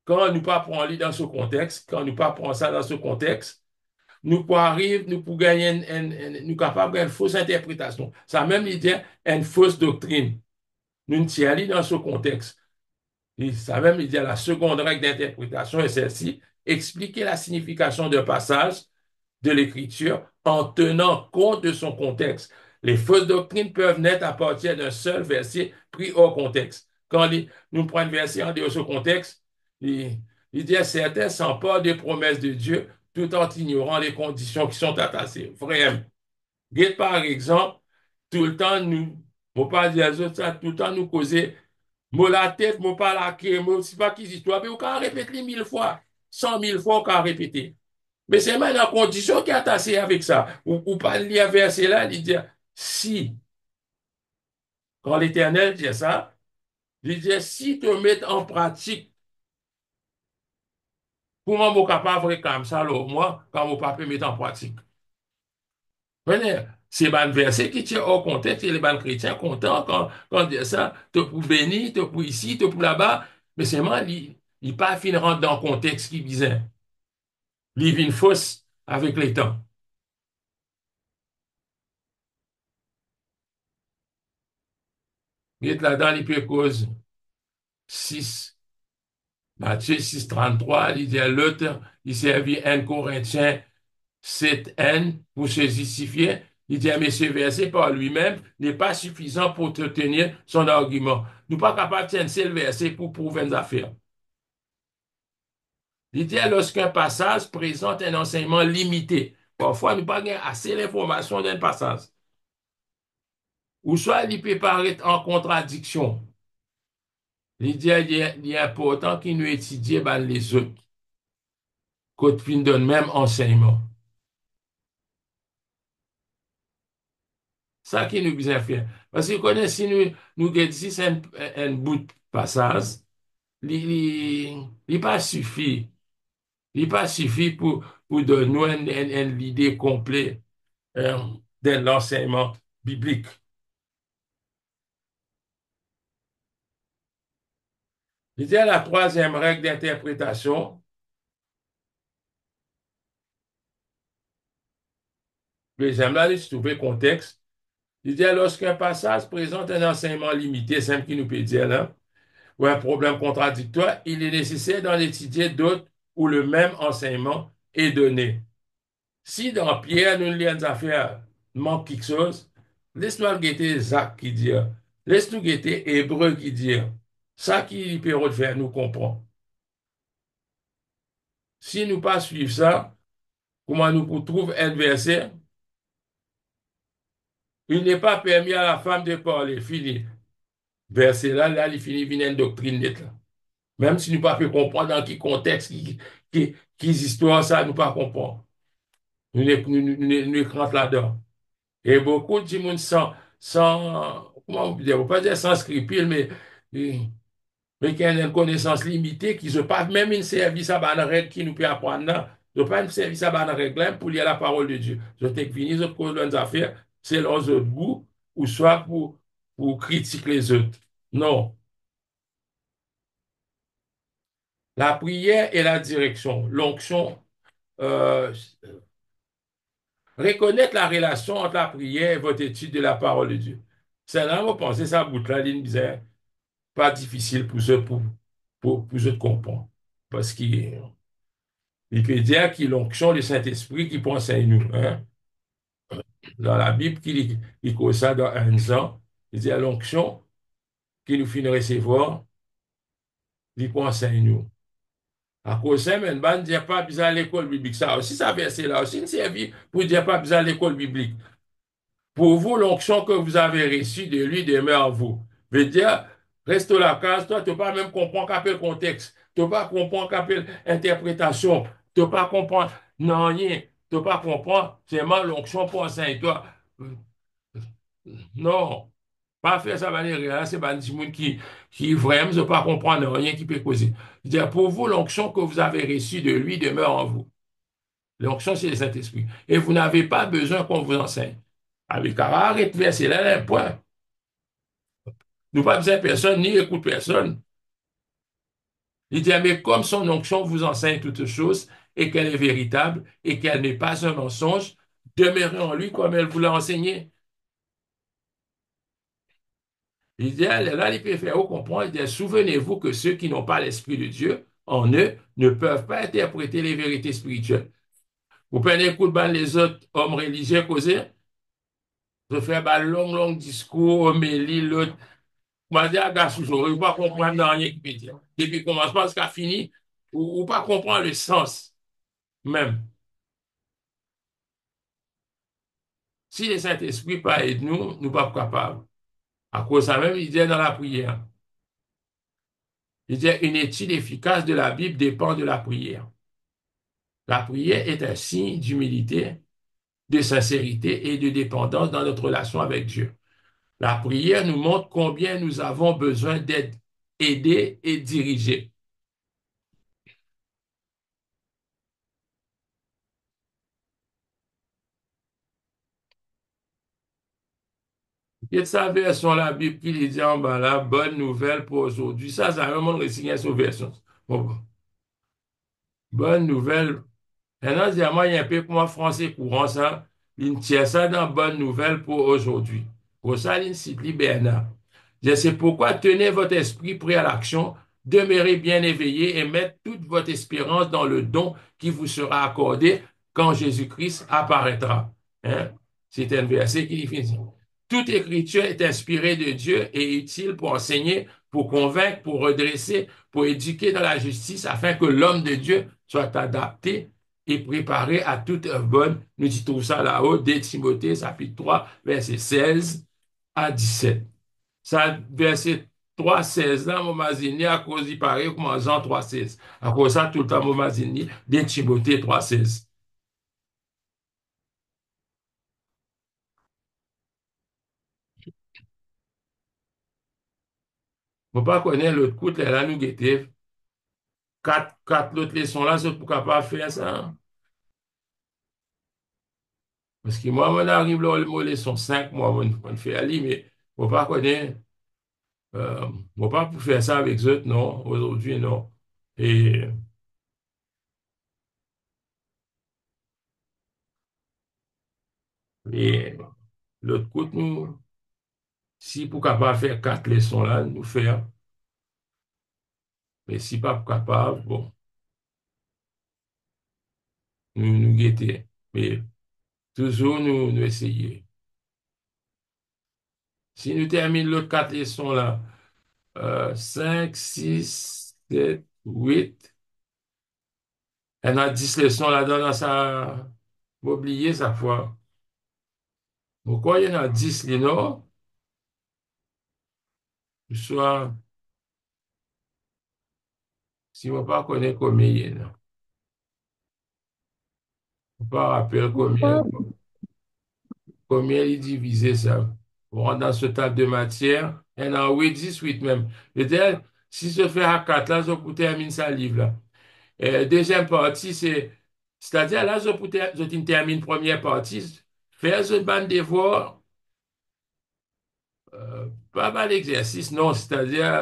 quand nous pas prend lit dans ce contexte, quand nous pas prend ça dans ce contexte, nous pour arriver, nous pour gagner, nous capables d'une fausse interprétation. Ça même il dit une fausse doctrine. Nous ne tirons dans ce contexte. Ça même il dit la seconde règle d'interprétation est celle-ci, expliquer la signification d'un passage de l'Écriture en tenant compte de son contexte. Les fausses doctrines peuvent naître à partir d'un seul verset pris hors contexte. Quand nous prenons un verset en dehors de ce contexte, il dit à certains s'emparent des promesses de Dieu tout en ignorant les conditions qui sont attachées. Vraiment. Par exemple, tout le temps, nous, on pas dire aux autres ça, tout le temps nous causer, moi la tête, moi pas la queue, moi c'est pas qui histoire, mais on peut répéter 1000 fois, 100 000 fois, on peut répéter. Mais c'est même la condition qui est attachée avec ça. Ou pas lire verset là, il dit, si, quand l'Éternel dit ça, il dit, si tu mets en pratique, comment mon capable de comme ça, là, moi, quand mon papa met en pratique. Venez, c'est un verset qui tient au contexte, et les bons chrétiens contents quand on dit ça, tu pour bénir, tu pour ici, tu pour là-bas, mais c'est moi, il pas fin rentrer dans le contexte qui disait. Il vient fausse avec les temps. Il est là-dedans, il peut cause 6. Matthieu 6, 33, il dit à l'autre, il servit un Corinthien 7 pour se justifier. Il dit, mais ce verset par lui-même n'est pas suffisant pour te tenir son argument. Nous ne sommes pas capables de tenir ce verset pour prouver une affaire. Il dit, lorsqu'un passage présente un enseignement limité, parfois nous n'avons pas assez d'informations d'un passage, ou soit il peut paraître en contradiction. Il dit, il est important qu'il nous étudie les autres, qu'on donne même enseignement. Ça qui nous bien faire. Parce que connaît, si nous disons un bout de passage, il pas suffit. Il pas suffit pour donner nous une idée complète euh, de l'enseignement biblique. Il y a la troisième règle d'interprétation. Deuxième là, il se trouve le contexte. Il dit lorsqu'un passage présente un enseignement limité, c'est ce qui nous peut dire là, ou un problème contradictoire, il est nécessaire d'en étudier d'autres où le même enseignement est donné. Si dans Pierre, nous lisons des affaires, manque quelque chose, laisse-nous guetter Jacques qui dit, laisse-nous guetter Hébreu qui dit, ça qui peut faire nous comprendre. Si nous pas suivre ça, comment nous trouver un verset, il n'est pas permis à la femme de parler, fini. Verset là, il finit, vient une doctrine nette là. Même si nous pas peut comprendre dans quel contexte, qui histoire ça, nous pas comprendre. Nous rentrons là-dedans. Et beaucoup de gens comment on peut dire, on peut pas dire sans scrupule, mais qui ont une connaissance limitée, qui ne pas même une service à bonne règle qui nous peut apprendre là. Ils n'ont pas une service à bonne règle là pour lire la parole de Dieu. Je t'ai fini, ils cause leurs affaires, c'est leurs autres goûts, ou soit pour critiquer les autres. Non. La prière et la direction, l'onction, euh, reconnaître la relation entre la prière et votre étude de la parole de Dieu. C'est là où vous pensez ça bout là, ligne bizarre, pas difficile pour eux de comprendre. Parce que Il peut dire qu'il l'onction du Saint-Esprit qui pense à nous. Hein? Dans la Bible, il cause ça dans 1 Jean, il dit à l'onction qui nous finit recevoir, il pense à nous. À cause de ça, mais ne dit pas besoin à l'école biblique. Ça aussi, ça verset là aussi, il servi pour dire pas besoin à l'école biblique. Pour vous, l'onction que vous avez reçue de lui demeure en vous. Veut dire, reste à la case, toi, tu n'as pas même comprendre quel contexte, tu n'as pas comprendre quelle interprétation, tu n'as pas comprendre, non, rien, tu n'as pas comprendre, seulement l'onction pour enseigner toi. Non, pas faire ça de manière réelle, c'est pas des gens qui vraiment ne pas comprendre rien qui peut causer. C'est-à-dire, pour vous, l'onction que vous avez reçue de lui demeure en vous. L'onction, c'est le Saint-Esprit. Et vous n'avez pas besoin qu'on vous enseigne. Avec arrête verset là, un point. Nous pas besoin de personne, ni écoute personne. Il dit, mais comme son onction vous enseigne toutes choses, et qu'elle est véritable, et qu'elle n'est pas un mensonge, demeurez en lui comme elle vous l'a enseigné. Il dit, là, il peut faire comprendre, il dit, souvenez-vous que ceux qui n'ont pas l'Esprit de Dieu en eux ne peuvent pas interpréter les vérités spirituelles. Vous prenez un coup de bain les autres hommes religieux causer, je fais un long discours, homélie, l'autre. Moi, je dis, gars, toujours, il pas comprendre rien qui peut dire. Depuis le commencement jusqu'à fini, ou pas comprendre le sens même. Si le Saint-Esprit pas aide nous, nous ne sommes pas capables. À cause de ça même, il dit dans la prière. Il dit, une étude efficace de la Bible dépend de la prière. La prière est un signe d'humilité, de sincérité et de dépendance dans notre relation avec Dieu. La prière nous montre combien nous avons besoin d'être aidés et dirigés. Et sa version, la Bible qui dit en bas là, bonne nouvelle pour aujourd'hui. Ça vraiment resigné sur version. Bon, bonne nouvelle. Maintenant, moi, il y a un peu comme français courant, ça. Il tient ça dans bonne nouvelle pour aujourd'hui. Pour ça, il cite Bernard. C'est pourquoi tenez votre esprit prêt à l'action, demeurez bien éveillé et mettez toute votre espérance dans le don qui vous sera accordé quand Jésus-Christ apparaîtra. Hein? C'est un verset qui dit, toute écriture est inspirée de Dieu et utile pour enseigner, pour convaincre, pour redresser, pour éduquer dans la justice, afin que l'homme de Dieu soit adapté et préparé à toute œuvre bonne. Nous dit ça là-haut, dès Timothée, chapitre 3, verset 16 à 17. Ça, verset 3,16 là, Momazini, à cause il paraît comme en Jean 3,16. À cause ça, tout le temps, Momazini, dès Timothée 3,16. Faut pas connaître l'autre côté, là, nous guetter. Quatre autres leçons là, c'est pour capable faire ça. Parce que moi, on arrive là, le leçon 5, moi, on fait aller, mais faut pas connaître, faut pas pour faire ça avec eux, autres, non, aujourd'hui, non. Et, et l'autre côté, nous, si pour capable faire 4 leçons là, nous faire. Mais si pas capable, bon, nous guetter. Mais toujours nous essayer. Si nous terminons l'autre 4 leçons là, 5, 6, 7, 8, on a 10 leçons là-dedans, ça, vous oubliez ça fois. Pourquoi il y en a 10 les non? Soit, si on ne pas connaît combien il y en a. On ne pas rappeler combien il divisé ça. On rentre dans ce tas de matière, il y en a 8, 18 même. C'est-à-dire, si je fais à 4 là, je peux terminer ça livre là. Deuxième partie, c'est-à-dire là, je termine première partie, faire une bande de devoirs, pas mal d'exercices, non, c'est-à-dire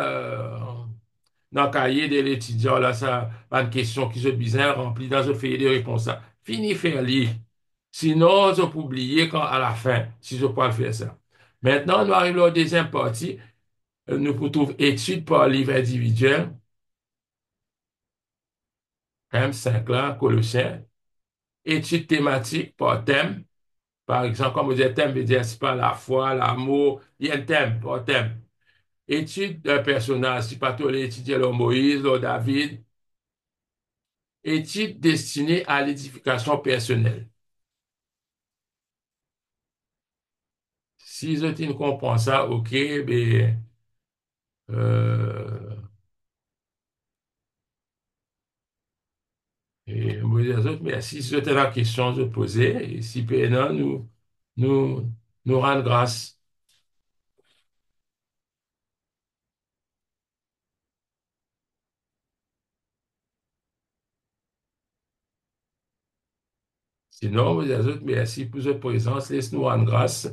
dans le cahier de l'étudiant, là, ça, pas de questions qui sont bizarres, remplies dans un feuillet de réponses. Ça. Fini faire lire. Sinon, je peux oublier quand, à la fin, si je peux faire ça. Maintenant, nous arrivons à la deuxième partie. Nous pouvons trouver études par livre individuel. M5 là, Colossiens, études thématiques par thème. Par exemple, comme vous dites, thème veut dire c'est pas la foi, l'amour, il y a un thème par thème. Étude d'un personnage, si pas tout étudier le Moïse, le David. Étude destinée à l'édification personnelle. Si je ne comprends ça, OK, ben, euh, et moi, les autres, merci. Si c'était la question, je posais, et si maintenant, nous, nous rendre grâce. Sinon, les autres, merci pour votre présence, laisse-nous rendre grâce.